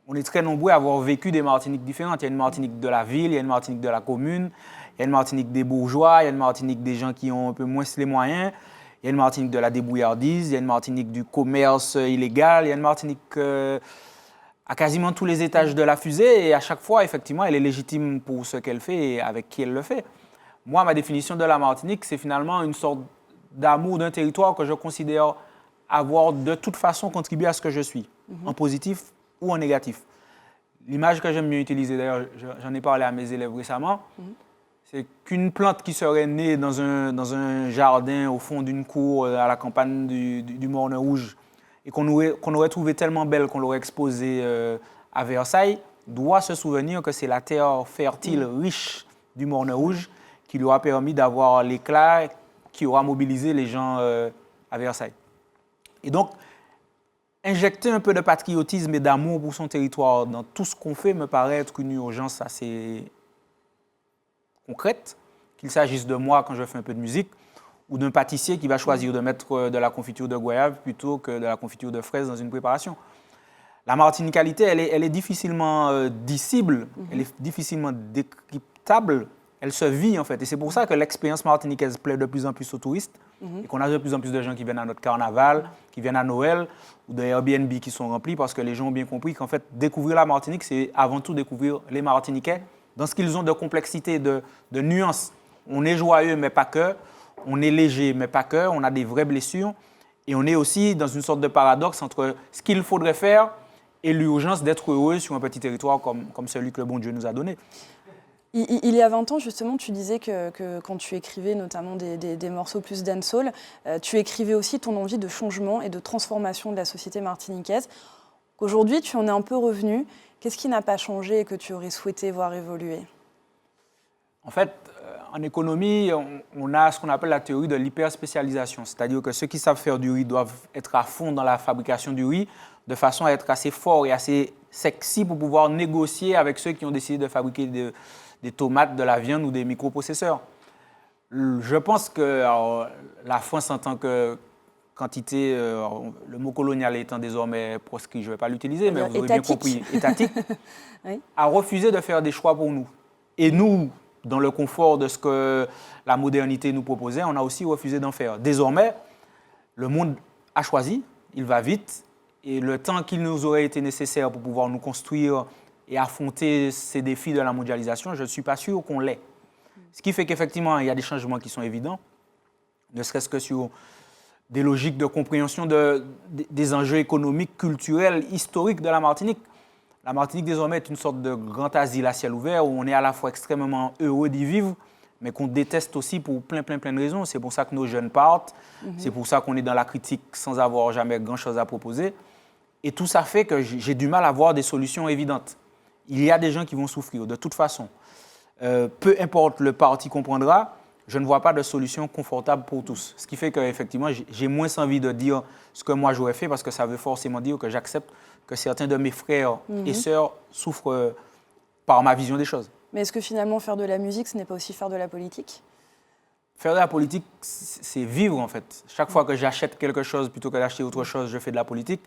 on est très nombreux à avoir vécu des Martiniques différentes. Il y a une Martinique de la ville, il y a une Martinique de la commune, il y a une Martinique des bourgeois, il y a une Martinique des gens qui ont un peu moins les moyens, il y a une Martinique de la débrouillardise, il y a une Martinique du commerce illégal, il y a une Martinique à quasiment tous les étages de la fusée et à chaque fois, effectivement, elle est légitime pour ce qu'elle fait et avec qui elle le fait. Moi, ma définition de la Martinique, c'est finalement une sorte d'amour d'un territoire que je considère avoir de toute façon contribué à ce que je suis, en positif ou en négatif. L'image que j'aime mieux utiliser, d'ailleurs, j'en ai parlé à mes élèves récemment, c'est qu'une plante qui serait née dans un jardin au fond d'une cour à la campagne du Morne-Rouge et qu'on aurait trouvé tellement belle qu'on l'aurait exposée à Versailles, doit se souvenir que c'est la terre fertile, riche du Morne-Rouge qui lui aura permis d'avoir l'éclat qui aura mobilisé les gens à Versailles. Et donc, injecter un peu de patriotisme et d'amour pour son territoire dans tout ce qu'on fait me paraît être une urgence assez concrète, qu'il s'agisse de moi quand je fais un peu de musique ou d'un pâtissier qui va choisir de mettre de la confiture de goyave plutôt que de la confiture de fraise dans une préparation. La martinicalité, elle est difficilement dissible, elle est difficilement décryptable, elle se vit en fait. Et c'est pour ça que l'expérience martiniquaise plaît de plus en plus aux touristes et qu'on a de plus en plus de gens qui viennent à notre carnaval, qui viennent à Noël ou des Airbnb qui sont remplis parce que les gens ont bien compris qu'en fait, découvrir la Martinique, c'est avant tout découvrir les Martiniquais dans ce qu'ils ont de complexité, de nuances. On est joyeux, mais pas que. On est léger, mais pas que. On a des vraies blessures. Et on est aussi dans une sorte de paradoxe entre ce qu'il faudrait faire et l'urgence d'être heureux sur un petit territoire comme celui que le bon Dieu nous a donné. Il y a 20 ans, justement, tu disais que quand tu écrivais notamment des morceaux plus dancehall, tu écrivais aussi ton envie de changement et de transformation de la société martiniquaise. Qu'aujourd'hui, tu en es un peu revenu. Qu'est-ce qui n'a pas changé et que tu aurais souhaité voir évoluer ? En fait, en économie, on a ce qu'on appelle la théorie de l'hyperspécialisation. C'est-à-dire que ceux qui savent faire du riz doivent être à fond dans la fabrication du riz, de façon à être assez forts et assez sexy pour pouvoir négocier avec ceux qui ont décidé de fabriquer des tomates, de la viande ou des microprocesseurs. Je pense que la France en tant que quantité, le mot colonial étant désormais proscrit, je ne vais pas l'utiliser, mais vous aurez bien compris, étatique, oui, a refusé de faire des choix pour nous. Et nous, dans le confort de ce que la modernité nous proposait, on a aussi refusé d'en faire. Désormais, le monde a choisi, il va vite, et le temps qu'il nous aurait été nécessaire pour pouvoir nous construire et affronter ces défis de la mondialisation, je ne suis pas sûr qu'on l'ait. Ce qui fait qu'effectivement, il y a des changements qui sont évidents, ne serait-ce que sur des logiques de compréhension des enjeux économiques, culturels, historiques de la Martinique. La Martinique, désormais, est une sorte de grand asile à ciel ouvert où on est à la fois extrêmement heureux d'y vivre, mais qu'on déteste aussi pour plein de raisons. C'est pour ça que nos jeunes partent, c'est pour ça qu'on est dans la critique sans avoir jamais grand-chose à proposer. Et tout ça fait que j'ai du mal à voir des solutions évidentes. Il y a des gens qui vont souffrir, de toute façon. Peu importe le parti qu'on prendra, je ne vois pas de solution confortable pour tous. Ce qui fait qu'effectivement, j'ai moins envie de dire ce que moi j'aurais fait parce que ça veut forcément dire que j'accepte que certains de mes frères et sœurs souffrent par ma vision des choses. Mais est-ce que finalement faire de la musique, ce n'est pas aussi faire de la politique ? Faire de la politique, c'est vivre en fait. Chaque fois que j'achète quelque chose plutôt que d'acheter autre chose, je fais de la politique.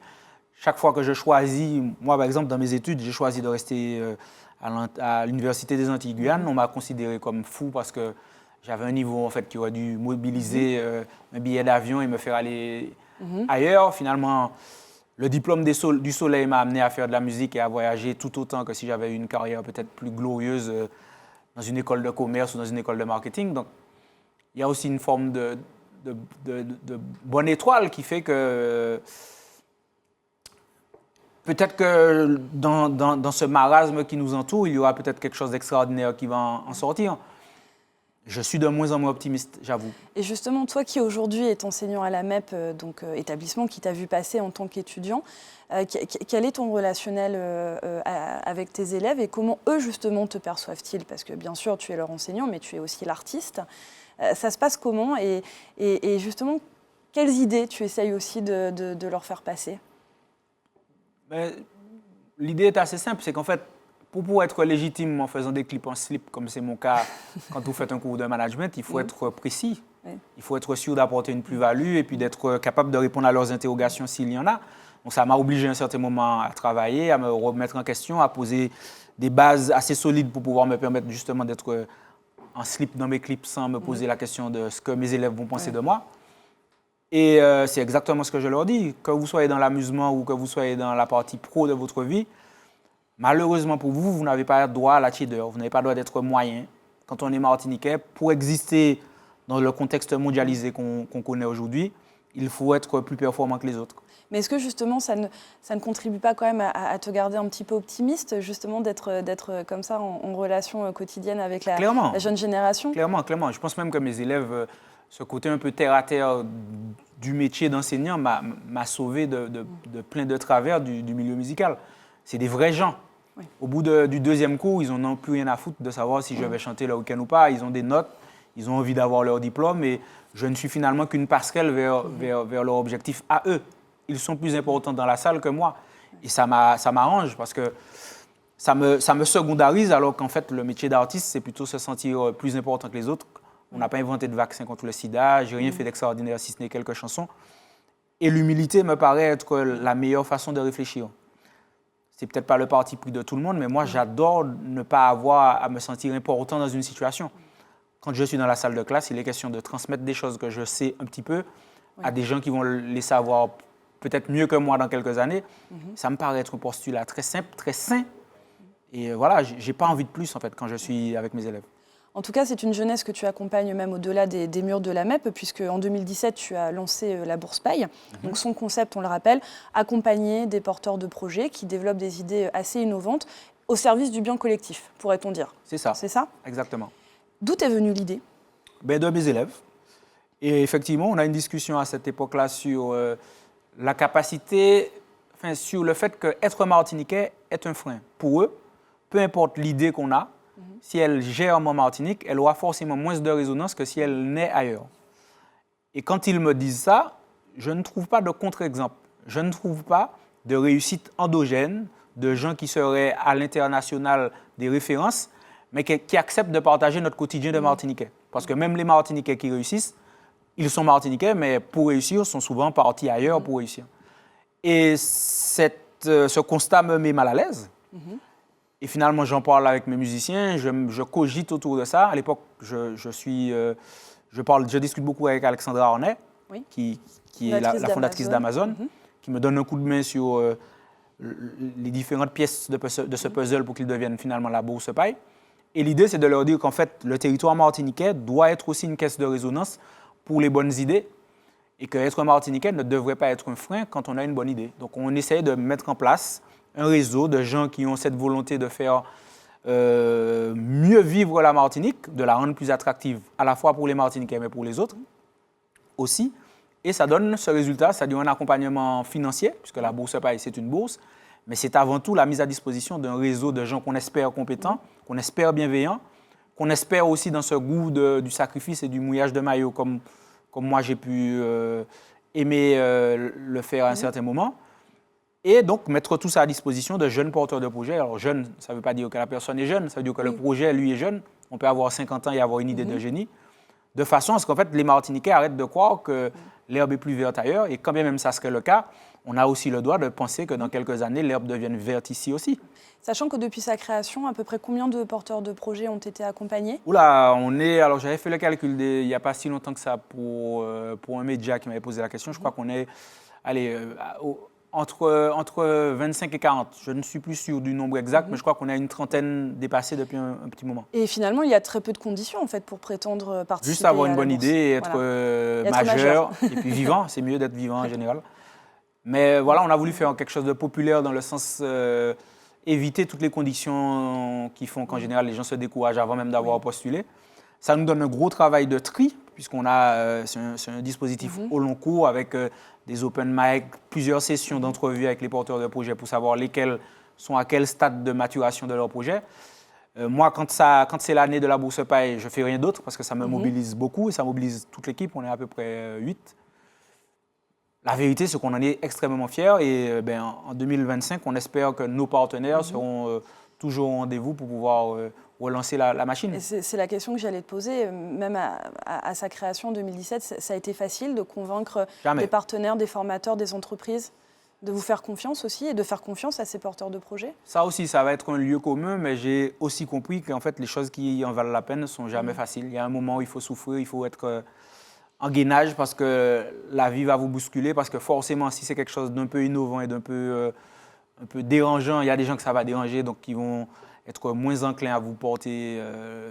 Chaque fois que je choisis, moi par exemple dans mes études, j'ai choisi de rester à l'Université des Antilles-Guyane. On m'a considéré comme fou parce que j'avais un niveau en fait qui aurait dû mobiliser un billet d'avion et me faire aller ailleurs. Finalement, le diplôme du Soleil m'a amené à faire de la musique et à voyager tout autant que si j'avais eu une carrière peut-être plus glorieuse dans une école de commerce ou dans une école de marketing. Donc, il y a aussi une forme de bonne étoile qui fait que peut-être que dans ce marasme qui nous entoure, il y aura peut-être quelque chose d'extraordinaire qui va en sortir. Je suis de moins en moins optimiste, j'avoue. Et justement, toi qui aujourd'hui es enseignant à la MEP, donc établissement qui t'a vu passer en tant qu'étudiant, quel est ton relationnel avec tes élèves et comment eux justement te perçoivent-ils ? Parce que bien sûr, tu es leur enseignant, mais tu es aussi l'artiste. Ça se passe comment et justement, quelles idées tu essayes aussi de leur faire passer ? L'idée est assez simple, c'est qu'en fait, pour pouvoir être légitime en faisant des clips en slip, comme c'est mon cas quand vous faites un cours de management, il faut être précis. Oui. Il faut être sûr d'apporter une plus-value et puis d'être capable de répondre à leurs interrogations s'il y en a. Donc ça m'a obligé à un certain moment à travailler, à me remettre en question, à poser des bases assez solides pour pouvoir me permettre justement d'être en slip dans mes clips sans me poser la question de ce que mes élèves vont penser de moi. Et c'est exactement ce que je leur dis. Que vous soyez dans l'amusement ou que vous soyez dans la partie pro de votre vie, malheureusement pour vous, vous n'avez pas droit à la tiédeur. Vous n'avez pas droit d'être moyen. Quand on est martiniquais, pour exister dans le contexte mondialisé qu'on connaît aujourd'hui, il faut être plus performant que les autres. Mais est-ce que justement, ça ne contribue pas quand même à te garder un petit peu optimiste, justement, d'être comme ça en relation quotidienne avec la jeune génération? Clairement. Je pense même que mes élèves, ce côté un peu terre-à-terre du métier d'enseignant m'a sauvé de plein de travers du milieu musical. C'est des vrais gens. Oui. Au bout du deuxième cours, ils n'en ont plus rien à foutre de savoir si je vais chanter le week-end ou pas. Ils ont des notes, ils ont envie d'avoir leur diplôme et je ne suis finalement qu'une passerelle vers leur objectif à eux. Ils sont plus importants dans la salle que moi. Et ça m'arrange parce que ça me secondarise alors qu'en fait, le métier d'artiste, c'est plutôt se sentir plus important que les autres. On n'a pas inventé de vaccin contre le sida, j'ai rien fait d'extraordinaire si ce n'est quelques chansons. Et l'humilité me paraît être la meilleure façon de réfléchir. C'est peut-être pas le parti pris de tout le monde, mais moi, j'adore ne pas avoir à me sentir important dans une situation. Quand je suis dans la salle de classe, il est question de transmettre des choses que je sais un petit peu à des gens qui vont les savoir peut-être mieux que moi dans quelques années. Ça me paraît être un postulat très simple, très sain. Et voilà, j'ai pas envie de plus en fait quand je suis avec mes élèves. En tout cas, c'est une jeunesse que tu accompagnes même au-delà des murs de la MEP, puisque en 2017, tu as lancé la Bourse Paille. Donc son concept, on le rappelle, accompagner des porteurs de projets qui développent des idées assez innovantes au service du bien collectif, pourrait-on dire. C'est ça. C'est ça ? Exactement. D'où est venue l'idée ? De mes élèves. Et effectivement, on a une discussion à cette époque-là sur la capacité, sur le fait qu'être martiniquais est un frein. Pour eux, peu importe l'idée qu'on a, si elle gère en Martinique, elle aura forcément moins de résonance que si elle naît ailleurs. Et quand ils me disent ça, je ne trouve pas de contre-exemple. Je ne trouve pas de réussite endogène, de gens qui seraient à l'international des références, mais qui acceptent de partager notre quotidien de Martiniquais. Parce que même les Martiniquais qui réussissent, ils sont Martiniquais, mais pour réussir, sont souvent partis ailleurs pour réussir. Et ce constat me met mal à l'aise. Et finalement, j'en parle avec mes musiciens, je cogite autour de ça. À l'époque, je discute beaucoup avec Alexandra Arnay, qui est la fondatrice d'Amazon, qui me donne un coup de main sur les différentes pièces de ce puzzle pour qu'ils deviennent finalement la Bourse Paille. Et l'idée, c'est de leur dire qu'en fait, le territoire martiniquais doit être aussi une caisse de résonance pour les bonnes idées et qu'être martiniquais ne devrait pas être un frein quand on a une bonne idée. Donc, on essaie de mettre en place un réseau de gens qui ont cette volonté de faire mieux vivre la Martinique, de la rendre plus attractive à la fois pour les Martiniquais mais pour les autres aussi. Et ça donne ce résultat, c'est-à-dire un accompagnement financier, puisque la Bourse Paille, c'est une bourse, mais c'est avant tout la mise à disposition d'un réseau de gens qu'on espère compétents, qu'on espère bienveillants, qu'on espère aussi dans ce goût du sacrifice et du mouillage de maillot, comme moi j'ai pu aimer le faire à un certain moment. Et donc, mettre tout ça à disposition de jeunes porteurs de projets. Alors, jeune, ça ne veut pas dire que la personne est jeune, ça veut dire que le projet, lui, est jeune. On peut avoir 50 ans et avoir une idée de génie. De façon à ce qu'en fait, les Martiniquais arrêtent de croire que l'herbe est plus verte ailleurs. Et quand bien même ça serait le cas, on a aussi le droit de penser que dans quelques années, l'herbe devienne verte ici aussi. Sachant que depuis sa création, à peu près combien de porteurs de projets ont été accompagnés ? Alors j'avais fait le calcul il n'y a pas si longtemps que ça pour un média qui m'avait posé la question. Je crois qu'on est, entre 25 et 40. Je ne suis plus sûr du nombre exact, mais je crois qu'on a une trentaine dépassée depuis un petit moment. Et finalement, il y a très peu de conditions en fait, pour prétendre participer. Juste avoir une bonne idée et être majeur et puis vivant. C'est mieux d'être vivant en général. Mais voilà, on a voulu faire quelque chose de populaire dans le sens éviter toutes les conditions qui font qu'en général, les gens se découragent avant même d'avoir postulé. Ça nous donne un gros travail de tri, puisqu'on a, c'est un dispositif au long cours avec des open mic, plusieurs sessions d'entrevue avec les porteurs de projets pour savoir lesquels sont à quel stade de maturation de leur projet. Moi, quand c'est l'année de la Bourse Paille, je ne fais rien d'autre parce que ça me mobilise beaucoup et ça mobilise toute l'équipe. On est à peu près 8. La vérité, c'est qu'on en est extrêmement fiers et en 2025, on espère que nos partenaires seront toujours au rendez-vous pour pouvoir relancer la machine. Et c'est la question que j'allais te poser. Même à sa création en 2017, ça a été facile de convaincre Jamais. des partenaires, des formateurs, des entreprises de vous faire confiance aussi et de faire confiance à ces porteurs de projets? Ça aussi, ça va être un lieu commun, mais j'ai aussi compris qu'en fait, les choses qui en valent la peine ne sont jamais faciles. Il y a un moment où il faut souffrir, il faut être en gainage parce que la vie va vous bousculer, parce que forcément, si c'est quelque chose d'un peu innovant et d'un peu, un peu dérangeant, il y a des gens que ça va déranger, donc qui vont être moins enclins à vous porter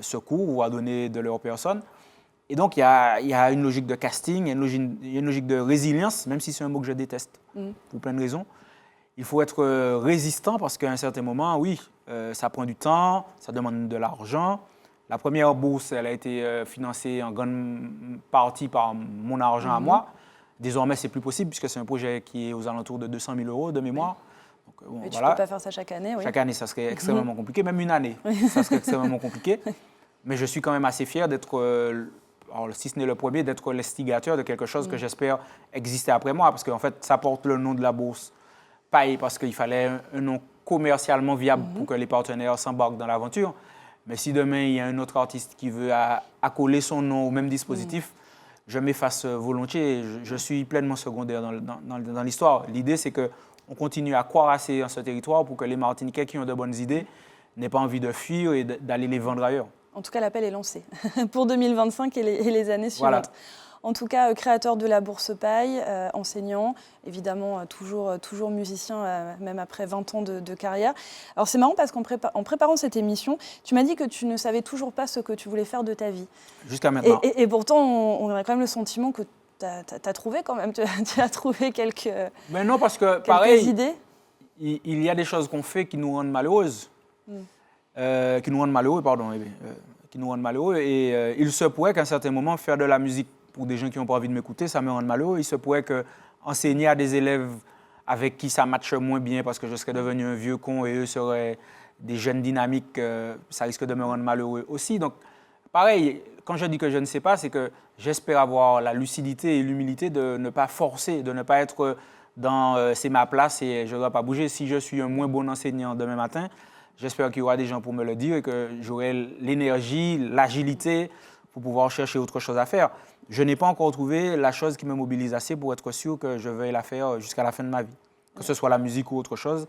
secours ou à donner de leur personne. Et donc, il y a une logique de casting, il y a une logique de résilience, même si c'est un mot que je déteste, pour plein de raisons. Il faut être résistant parce qu'à un certain moment, oui, ça prend du temps, ça demande de l'argent. La première bourse, elle a été financée en grande partie par mon argent à moi. Désormais, ce n'est plus possible puisque c'est un projet qui est aux alentours de 200 000 € de mémoire. Donc, Mais tu ne peux pas faire ça chaque année, oui. Chaque année, ça serait extrêmement compliqué. Même une année, ça serait extrêmement compliqué. Mais je suis quand même assez fier d'être, alors, si ce n'est le premier, d'être l'instigateur de quelque chose que j'espère exister après moi. Parce qu'en fait, ça porte le nom de la bourse Paille parce qu'il fallait un nom commercialement viable pour que les partenaires s'embarquent dans l'aventure. Mais si demain, il y a un autre artiste qui veut accoler son nom au même dispositif, je m'efface volontiers. Je suis pleinement secondaire dans l'histoire. L'idée, c'est qu'on continue à croire assez dans ce territoire pour que les Martiniquais qui ont de bonnes idées n'aient pas envie de fuir et d'aller les vendre ailleurs. En tout cas, l'appel est lancé pour 2025 et les années suivantes. Voilà. En tout cas, créateur de la Bourse Paille, enseignant, évidemment toujours musicien, même après 20 ans de carrière. Alors c'est marrant parce qu'en préparant cette émission, tu m'as dit que tu ne savais toujours pas ce que tu voulais faire de ta vie. Jusqu'à maintenant. Et pourtant, on a quand même le sentiment que tu as trouvé quand même, tu as trouvé quelques, Mais non, parce que quelques pareil, idées. il y a des choses qu'on fait qui nous rendent malheureuses. Qui nous rendent malheureux, pardon. Qui nous rendent malheureux. Et il se pourrait qu'à un certain moment, faire de la musique pour des gens qui n'ont pas envie de m'écouter, ça me rend malheureux. Il se pourrait qu'enseigner à des élèves avec qui ça matche moins bien parce que je serais devenu un vieux con et eux seraient des jeunes dynamiques, ça risque de me rendre malheureux aussi. Donc, pareil, quand je dis que je ne sais pas, c'est que j'espère avoir la lucidité et l'humilité de ne pas forcer, de ne pas être dans c'est ma place et je ne dois pas bouger. Si je suis un moins bon enseignant demain matin, j'espère qu'il y aura des gens pour me le dire et que j'aurai l'énergie, l'agilité pour pouvoir chercher autre chose à faire. Je n'ai pas encore trouvé la chose qui me mobilise assez pour être sûr que je veuille la faire jusqu'à la fin de ma vie. Que ce soit la musique ou autre chose,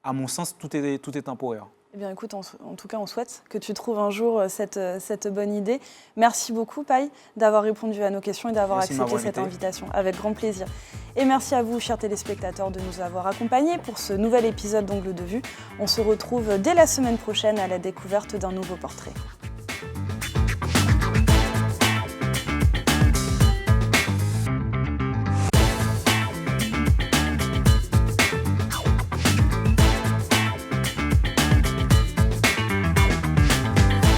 à mon sens, tout est temporaire. Eh bien, écoute, en tout cas, on souhaite que tu trouves un jour cette bonne idée. Merci beaucoup, Paille, d'avoir répondu à nos questions et d'avoir accepté cette invitation. Avec grand plaisir. Et merci à vous, chers téléspectateurs, de nous avoir accompagnés pour ce nouvel épisode d'Angle de Vue. On se retrouve dès la semaine prochaine à la découverte d'un nouveau portrait.